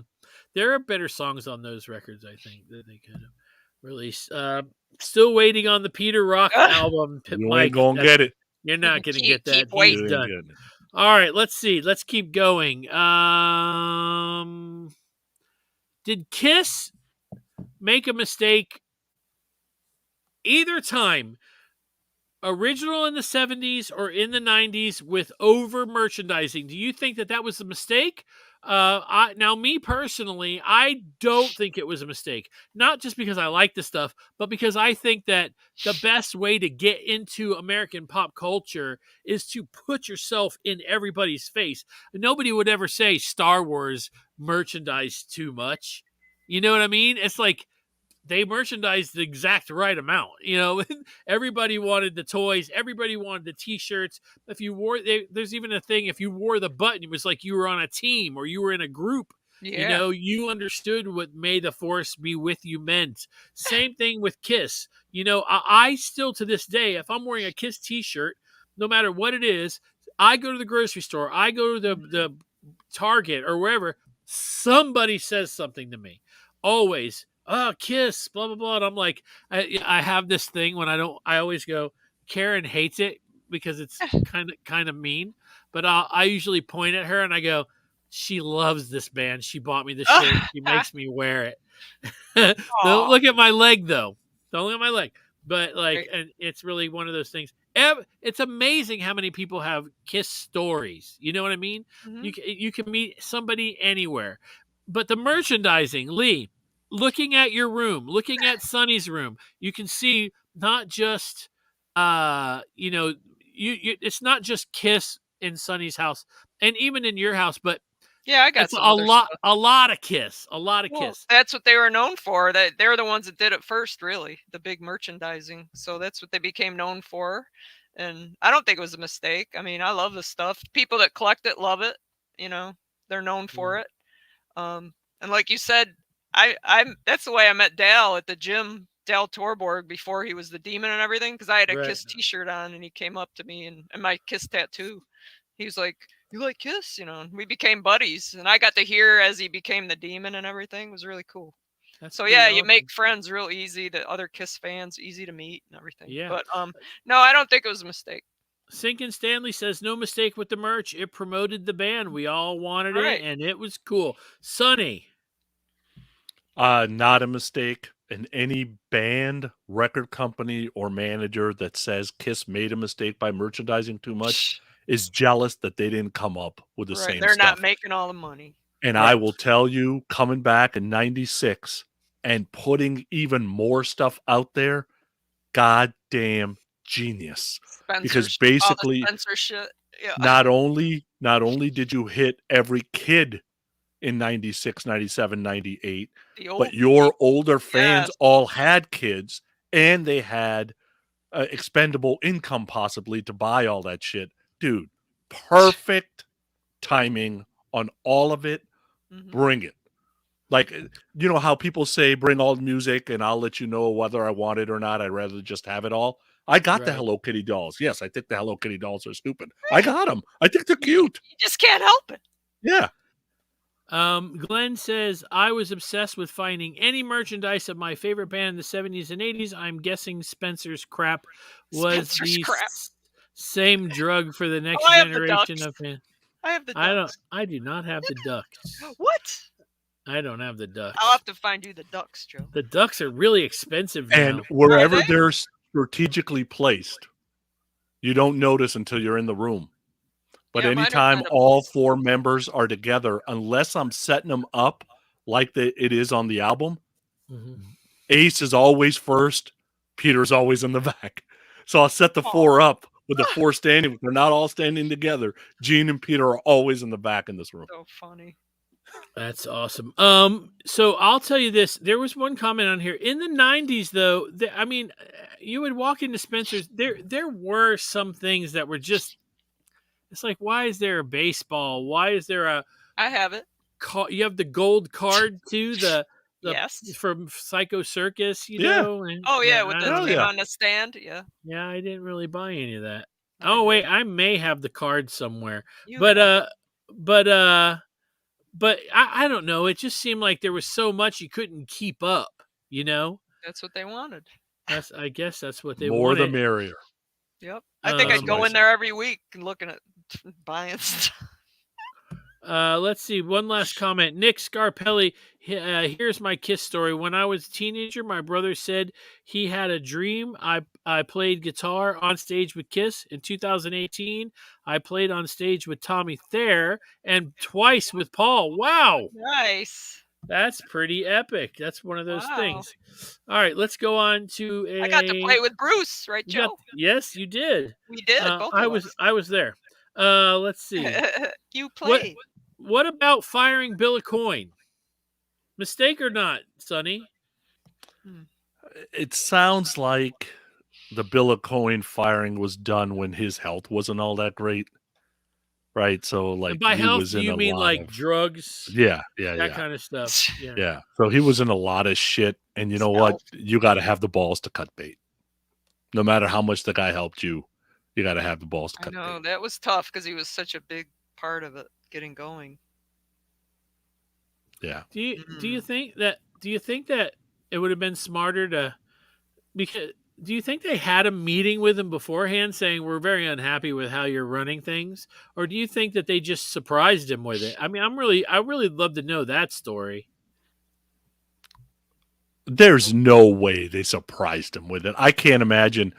There are better songs on those records, I think, that they could have released. Still waiting on the Peter Rock album. You ain't going to get it. You're not going to get that. Keep waiting. He's done. All right, let's see. Let's keep going. Did Kiss make a mistake either time, original in the 70s or in the 90s, with over merchandising? Do you think that was a mistake? Now, me personally, I don't think it was a mistake. Not just because I like the stuff, but because I think that the best way to get into American pop culture is to put yourself in everybody's face. Nobody would ever say Star Wars merchandise too much. You know what I mean? It's like they merchandised the exact right amount. Everybody wanted the toys. Everybody wanted the T-shirts. If you wore, there's even a thing. If you wore the button, it was like you were on a team or you were in a group. Yeah. You understood what "May the Force be with you" meant. Same thing with Kiss. I still to this day, if I'm wearing a Kiss T-shirt, no matter what it is, I go to the grocery store, I go to the Target or wherever, somebody says something to me. Always. Kiss, blah, blah, blah. And I'm like, I have this thing when I always go, Karen hates it because it's kind of mean, but I usually point at her and I go, she loves this band. She bought me the shirt. She makes me wear it. Don't look at my leg though. Don't look at my leg. But and it's really one of those things. It's amazing how many people have Kiss stories. You know what I mean? Mm-hmm. You can meet somebody anywhere. But the merchandising, Lee, looking at your room, looking at Sonny's room, you can see not just, it's not just Kiss in Sonny's house and even in your house, but yeah, I got a lot of Kiss, Kiss. That's what they were known for. That they're the ones that did it first, really, the big merchandising. So that's what they became known for. And I don't think it was a mistake. I mean, I love the stuff. People that collect it love it. They're known for it. And like you said, I'm that's the way I met Dal at the gym, Dal Torborg, before he was the Demon and everything, because I had a Kiss T-shirt on, and he came up to me and my Kiss tattoo. He was like, "You like Kiss?" And we became buddies, and I got to hear as he became the Demon and everything. It was really cool. So yeah, awesome. You make friends real easy. The other Kiss fans, easy to meet and everything. Yeah. But no, I don't think it was a mistake. Sinkin Stanley says, no mistake with the merch. It promoted the band. We all wanted it, and it was cool. Sonny. Not a mistake. And any band, record company, or manager that says Kiss made a mistake by merchandising too much is jealous that they didn't come up with the Right. same They're stuff. not making all the money. And Right. I will tell you, coming back in 96 and putting even more stuff out there, goddamn genius. Because All the basically, Spencer shit. Yeah. not only did you hit every kid in 96, 97, 98, The old but your older fans Yes. all had kids and they had expendable income possibly to buy all that shit. Dude, perfect timing on all of it. Mhm. Bring it. Like, you know how people say, bring all the music and I'll let you know whether I want it or not. I'd rather just have it all. I got the Right. Hello Kitty dolls. Yes, I think the Hello Kitty dolls are stupid. I got them. I think they're cute. You just can't help it. Yeah. Glenn says, I was obsessed with finding any merchandise of my favorite band in the 70s and 80s. I'm guessing Spencer's Crap was Spencer's the Crap. same drug for the next I have the generation ducks. of fans. I have the ducks. I do not have the ducks. What? I don't have the ducks. I'll have to find you the ducks, Joe. The ducks are really expensive now. And wherever they? they're strategically placed, you don't notice until you're in the room. But Yeah, mine are anytime kind of- all four members are together, unless I'm setting them up like it is on the album, Mhm. Ace is always first, Peter's always in the back. So I'll set the four up with the four standing. They're not all standing together. Gene and Peter are always in the back in this room. So funny. That's awesome. So I'll tell you this. There was one comment on here. In the 90s, though, I mean, you would walk into Spencer's. There were some things that were just, it's like, why is there a baseball? Why is there a I have it. you have the gold card too, the Yes. from Psycho Circus, you Yeah. know? And, Oh yeah, with I the don't Hell thing know. yeah. on the stand. Yeah. Yeah, I didn't really buy any of that. I Oh did. wait, I may have the card somewhere. You But have but I don't know. It just seemed like there was so much you couldn't keep up, you know? That's what they wanted. I guess that's what they More wanted. the merrier. Yep. I think I'd That's go what I in there every week and looking at buying stuff. Let's see. One last comment. Nick Scarpelli. Here's my Kiss story. When I was a teenager, my brother said he had a dream. I played guitar on stage with Kiss. In 2018, I played on stage with Tommy Thayer and twice with Paul. Wow. Nice. That's pretty epic. That's one of those Wow. things. All right, let's go on to a. I got to play with Bruce, right, You got- Joe? yes, you did. We did. Both I of was us. I was there. Let's see. You played. What about firing Bill Coyne? Mistake or not, Sonny? It sounds like the Bill Coyne firing was done when his health wasn't all that great. Right? So like And by he health, was do in you a mean lot like of, drugs, yeah, that kind of stuff? Yeah. Yeah. So he was in a lot of shit. And you know what? You got to have the balls to cut bait. No matter how much the guy helped you, you got to have the balls to I cut know bait. that was tough because he was such a big part of it getting going. Yeah. Do you think that it would have been smarter to do you think they had a meeting with him beforehand saying we're very unhappy with how you're running things, or do you think that they just surprised him with it? I mean, I really love to know that story. There's no way they surprised him with it. I can't imagine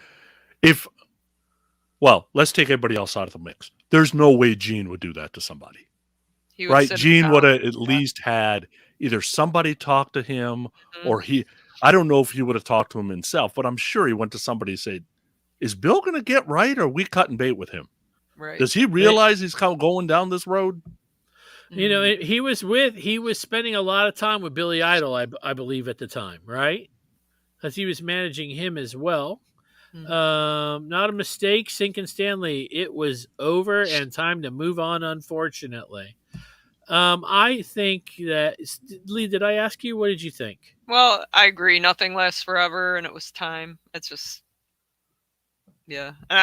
well, let's take everybody else out of the mix. There's no way Gene would do that to somebody. He would Right? sit Gene down. would have at least had either somebody talk to him Mhm. or I don't know if he would have talked to him himself, but I'm sure he went to somebody and said, is Bill going to get right or are we cutting bait with him? Right. Does he realize he's going down this road? You know, Mhm. he was spending a lot of time with Billy Idol, I believe, at the time, right? Because he was managing him as well. Mhm. Not a mistake, Sink and Stanley. It was over and time to move on, unfortunately. I think that Lee, did I ask you? What did you think? Well, I agree. Nothing lasts forever, and it was time. It's just, yeah. And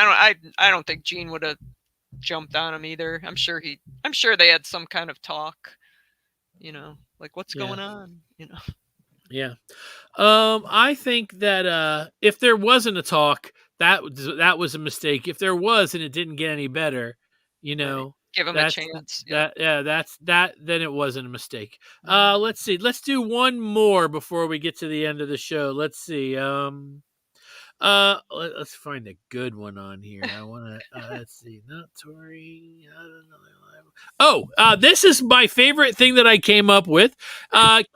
I don't think Gene would have jumped on him either. I'm sure they had some kind of talk. You know, like what's Yeah. going on? You know. Yeah. I think that if there wasn't a talk, that was a mistake. If there was and it didn't get any better, you know, Give him a chance. Yeah. Then it wasn't a mistake. Let's see. Let's do one more before we get to the end of the show. Let's see. Let's find a good one on here. I want to. Let's see. Not Tory. This is my favorite thing that I came up with.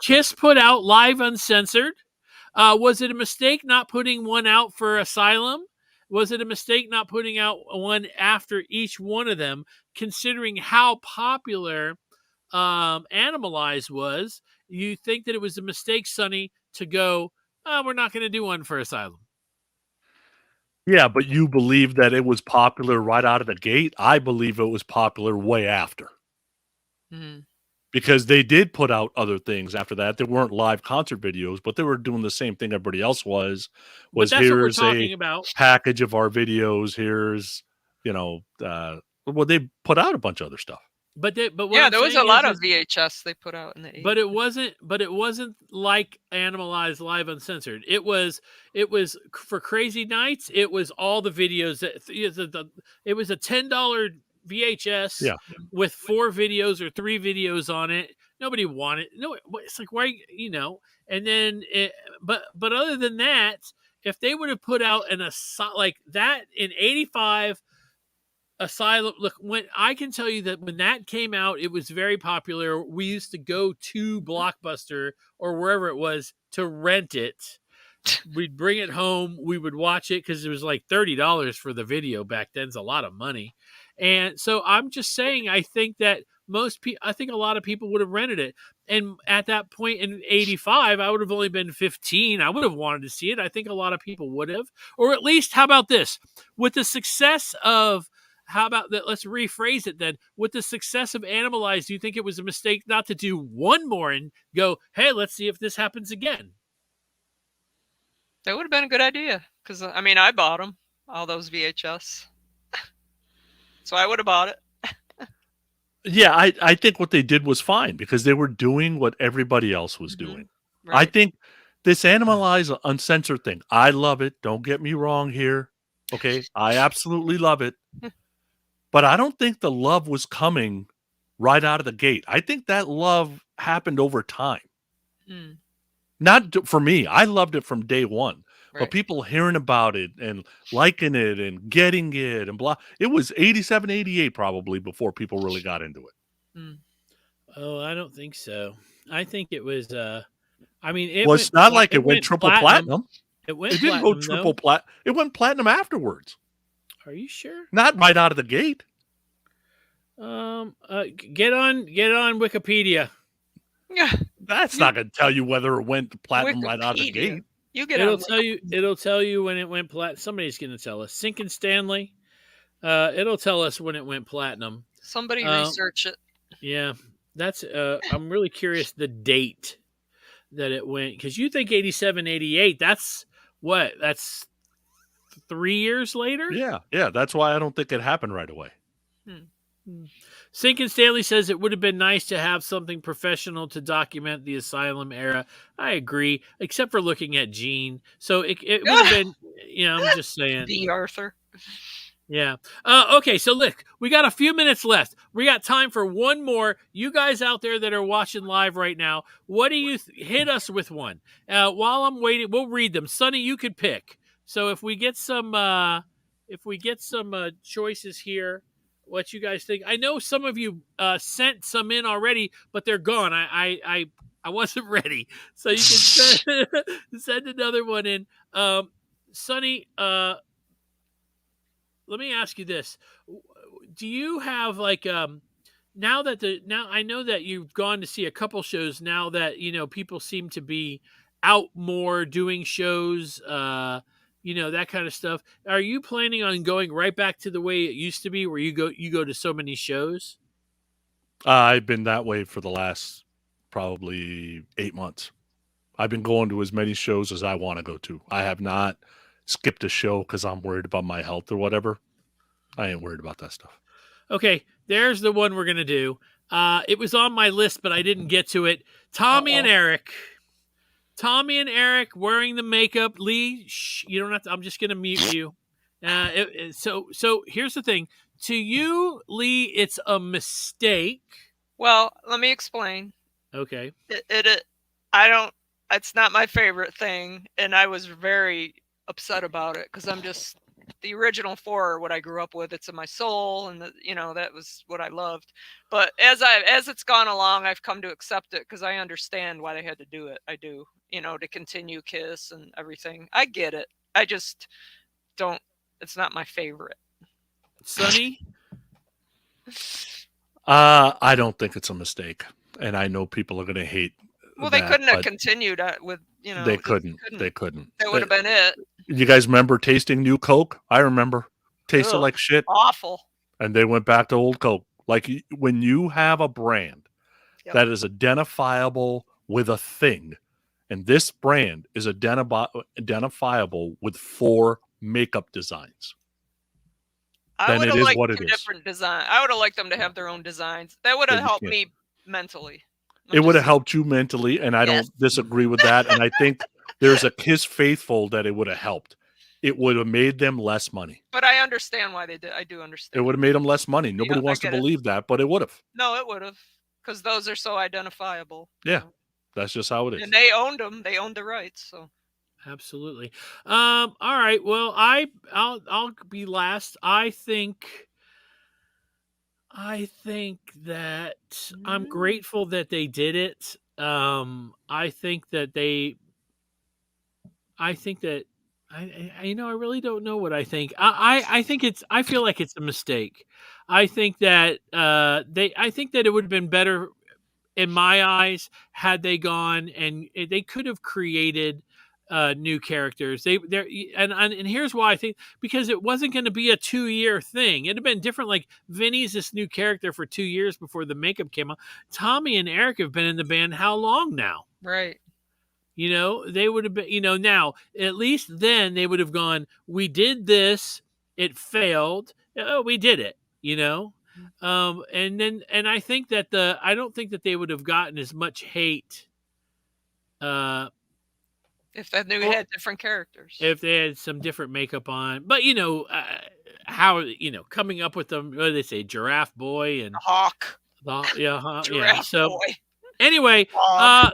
Kiss put out Live Uncensored. Was it a mistake not putting one out for Asylum? Was it a mistake not putting out one after each one of them, considering how popular Animalize was? You think that it was a mistake, Sonny, to go, we're not going to do one for Asylum? Yeah, but you believe that it was popular right out of the gate? I believe it was popular way after. Mm-hmm. Because they did put out other things after that. They weren't live concert videos, but they were doing the same thing everybody else was But that's what we're here's talking a about. package of our videos. Here's, well, they put out a bunch of other stuff. But what Yeah, I'm there was a saying lot is of VHS they put out in the 80s. But it wasn't like Animalize Live Uncensored. It was for Crazy Nights. It was all the videos that it was a $10 VHS Yeah. with 4 videos or 3 videos on it. Nobody wanted. No, it's like, why, and then but other than that, if they would have put out like that in 85, Asylum, look, when I can tell you that when that came out, it was very popular. We used to go to Blockbuster or wherever it was to rent it. We'd bring it home. We would watch it because it was like $30 for the video back then. It's a lot of money. And so I'm just saying, I think that I think a lot of people would have rented it. And at that point in 85, I would have only been 15. I would have wanted to see it. I think a lot of people would have. Or at least, how about this? With the success of, how about that? Let's rephrase it then. With the success of Animalize, do you think it was a mistake not to do one more and go, hey, let's see if this happens again? That would have been a good idea. Because, I mean, I bought them, all those VHS. So I would have bought it. Yeah, I think what they did was fine because they were doing what everybody else was doing. Right. I think this Animalize Uncensored thing, I love it. Don't get me wrong here. Okay, I absolutely love it. But I don't think the love was coming right out of the gate. I think that love happened over time. Mm. Not for me. I loved it from day one. Right. But people hearing about it and liking it and getting it and blah. It was 87, 88 probably before people really got into it. Mm. Oh, I don't think so. I think it was, I mean, It's not like it went triple platinum. It went It didn't go triple platinum. It went platinum afterwards. Are you sure? Not right out of the gate. Get on Wikipedia. Yeah. That's not going to tell you whether it went platinum right out of the Wikipedia. gate. You get It'll on tell you. It'll tell you when it went platinum. Somebody's going to tell us. Sink and Stanley. It'll tell us when it went platinum. Somebody research it. Yeah, that's. I'm really curious the date that it went, because you think 87, 88. That's what? That's 3 years later. Yeah. That's why I don't think it happened right away. Sink and Stanley says it would have been nice to have something professional to document the Asylum era. I agree, except for looking at Gene. So it would have been, I'm just saying. B. Arthur. Yeah. Okay, so look, we got a few minutes left. We got time for one more. You guys out there that are watching live right now, what do you hit us with one? While I'm waiting, we'll read them. Sonny, you could pick. So if we get some choices here, what you guys think? I know some of you sent some in already, but they're gone. I wasn't ready, so you can send another one in. Sonny, let me ask you this: do you have like now I know that you've gone to see a couple shows now that people seem to be out more doing shows, that kind of stuff. Are you planning on going right back to the way it used to be, where you go to so many shows? I've been that way for the last probably 8 months. I've been going to as many shows as I want to go to. I have not skipped a show because I'm worried about my health or whatever. I ain't worried about that stuff. Okay, there's the one we're gonna do. It was on my list, but I didn't get to it. Tommy and Eric wearing the makeup. Lee, shh, you don't have to. I'm just gonna mute you. So here's the thing. To you, Lee, it's a mistake. Well, let me explain. Okay. It's not my favorite thing, and I was very upset about it because I'm just the original 4 are what I grew up with. It's in my soul, and that was what I loved. But as it's gone along, I've come to accept it because I understand why they had to do it. I do, to continue Kiss and everything. I get it. I just don't. It's not my favorite. Sonny? I don't think it's a mistake, and I know people are going to hate. Well, they couldn't have but continued with, They couldn't. They couldn't. That would have been it. You guys remember tasting new Coke? I remember. Tasted Ugh, like shit. awful. And they went back to old Coke. Like when you have a brand Yep. that is identifiable with a thing, and this brand is identifiable with 4 makeup designs. I Then would it have is liked what it 2 is. different designs. I would have liked them to have their own designs. That would Yeah, have you helped can't. me mentally. It would have helped you mentally, and I Yes. don't disagree with that. And I think there's a Kiss faithful that it would have helped. It would have made them less money. But I understand why they did. I do understand. It would have made them less money. Nobody I wants to get it. believe that, but it would have. No, it would have, because those are so identifiable. Yeah, that's just how it is. And they owned them. They owned the rights. So Absolutely. All right. Well, I'll be last. I think that I'm grateful that they did it. I think that I really don't know what I think. I feel like it's a mistake. I think that I think that it would have been better in my eyes had they gone and they could have created new characters. And here's why I think, because it wasn't going to be a 2-year thing. It'd have been different. Like Vinny's this new character for 2 years before the makeup came out. Tommy and Eric have been in the band how long now? right. They would have been, now at least then they would have gone, we did this, it failed. Oh, we did it, and I think that I don't think that they would have gotten as much hate If they knew had different characters. if they had some different makeup on. But how coming up with them, what do they say, Giraffe Boy and Hawk. yeah. So Boy. anyway,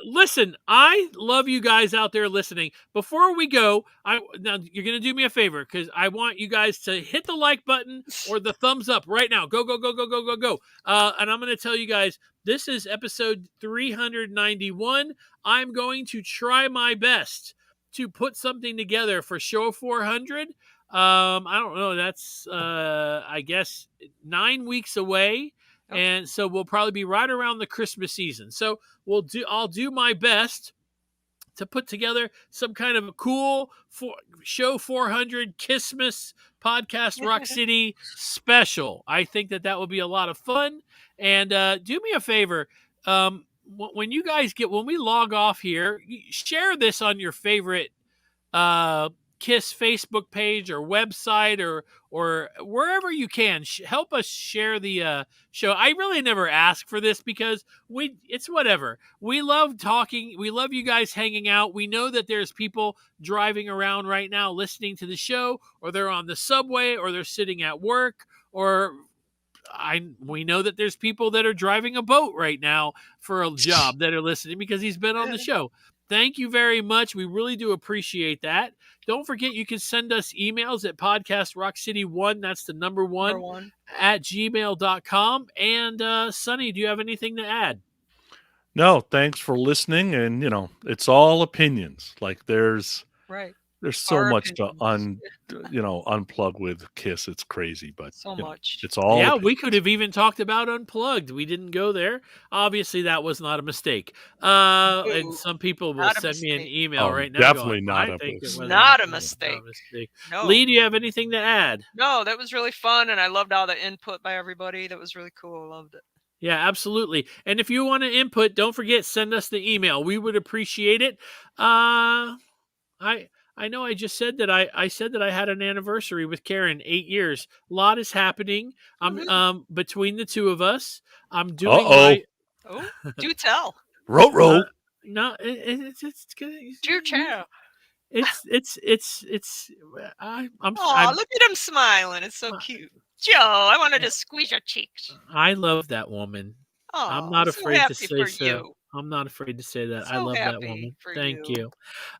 listen, I love you guys out there listening. Before we go, now you're going to do me a favor, because I want you guys to hit the like button or the thumbs up right now. Go, go, go, go, go, go, go. And I'm going to tell you guys, this is episode 391. I'm going to try my best to put something together for show 400. I don't know. That's, I guess, 9 weeks away. And so we'll probably be right around the Christmas season. So I'll do my best to put together some kind of a cool show 400 Kissmas Podcast Rock City special. I think that will be a lot of fun. And do me a favor. When we log off here, share this on your favorite Kiss Facebook page or website or wherever you can. Help us share the show. I really never ask for this because it's whatever. We love talking. We love you guys hanging out. We know that there's people driving around right now listening to the show, or they're on the subway, or they're sitting at work, or we know that there's people that are driving a boat right now for a job that are listening because he's been on the show. Thank you very much. We really do appreciate that. Don't forget, you can send us emails at podcastrockcity1, that's the number one, at gmail.com. And Sonny, do you have anything to add? No, thanks for listening. And, it's all opinions. Like there's so Our much opinions. to unplug with Kiss. It's crazy, but So much. It's all opinions. We could have even talked about Unplugged. We didn't go there. Obviously, that was not a mistake. And some people will send me an email right now. Definitely going, not a mistake. Not a mistake. No. Lee, do you have anything to add? No, that was really fun, and I loved all the input by everybody. That was really cool. I loved it. Yeah, absolutely. And if you want to input, don't forget, send us the email. We would appreciate it. I know I just said that I said that I had an anniversary with Karen, 8 years. A lot is happening. I'm between the two of us. I'm doing do tell. Row. No, it's good. Do tell. I'm look at him smiling. It's so cute. Joe, I wanted to squeeze your cheeks. I love that woman. I'm not afraid to say so. You. I'm not afraid to say that. So I love that woman. for Thank you.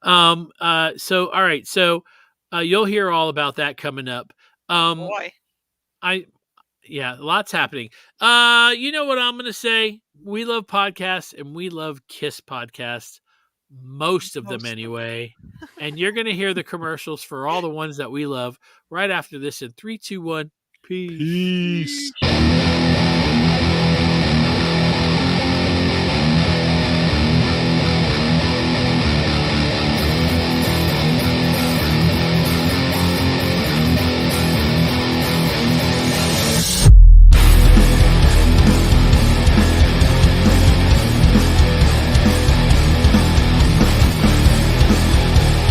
So, all right. So You'll hear all about that coming up. Boy. Lots happening. You know what I'm going to say? We love podcasts and we love Kiss podcasts. Most of them anyway. And you're going to hear the commercials for all the ones that we love right after this in 3, 2, 1. Peace. Peace.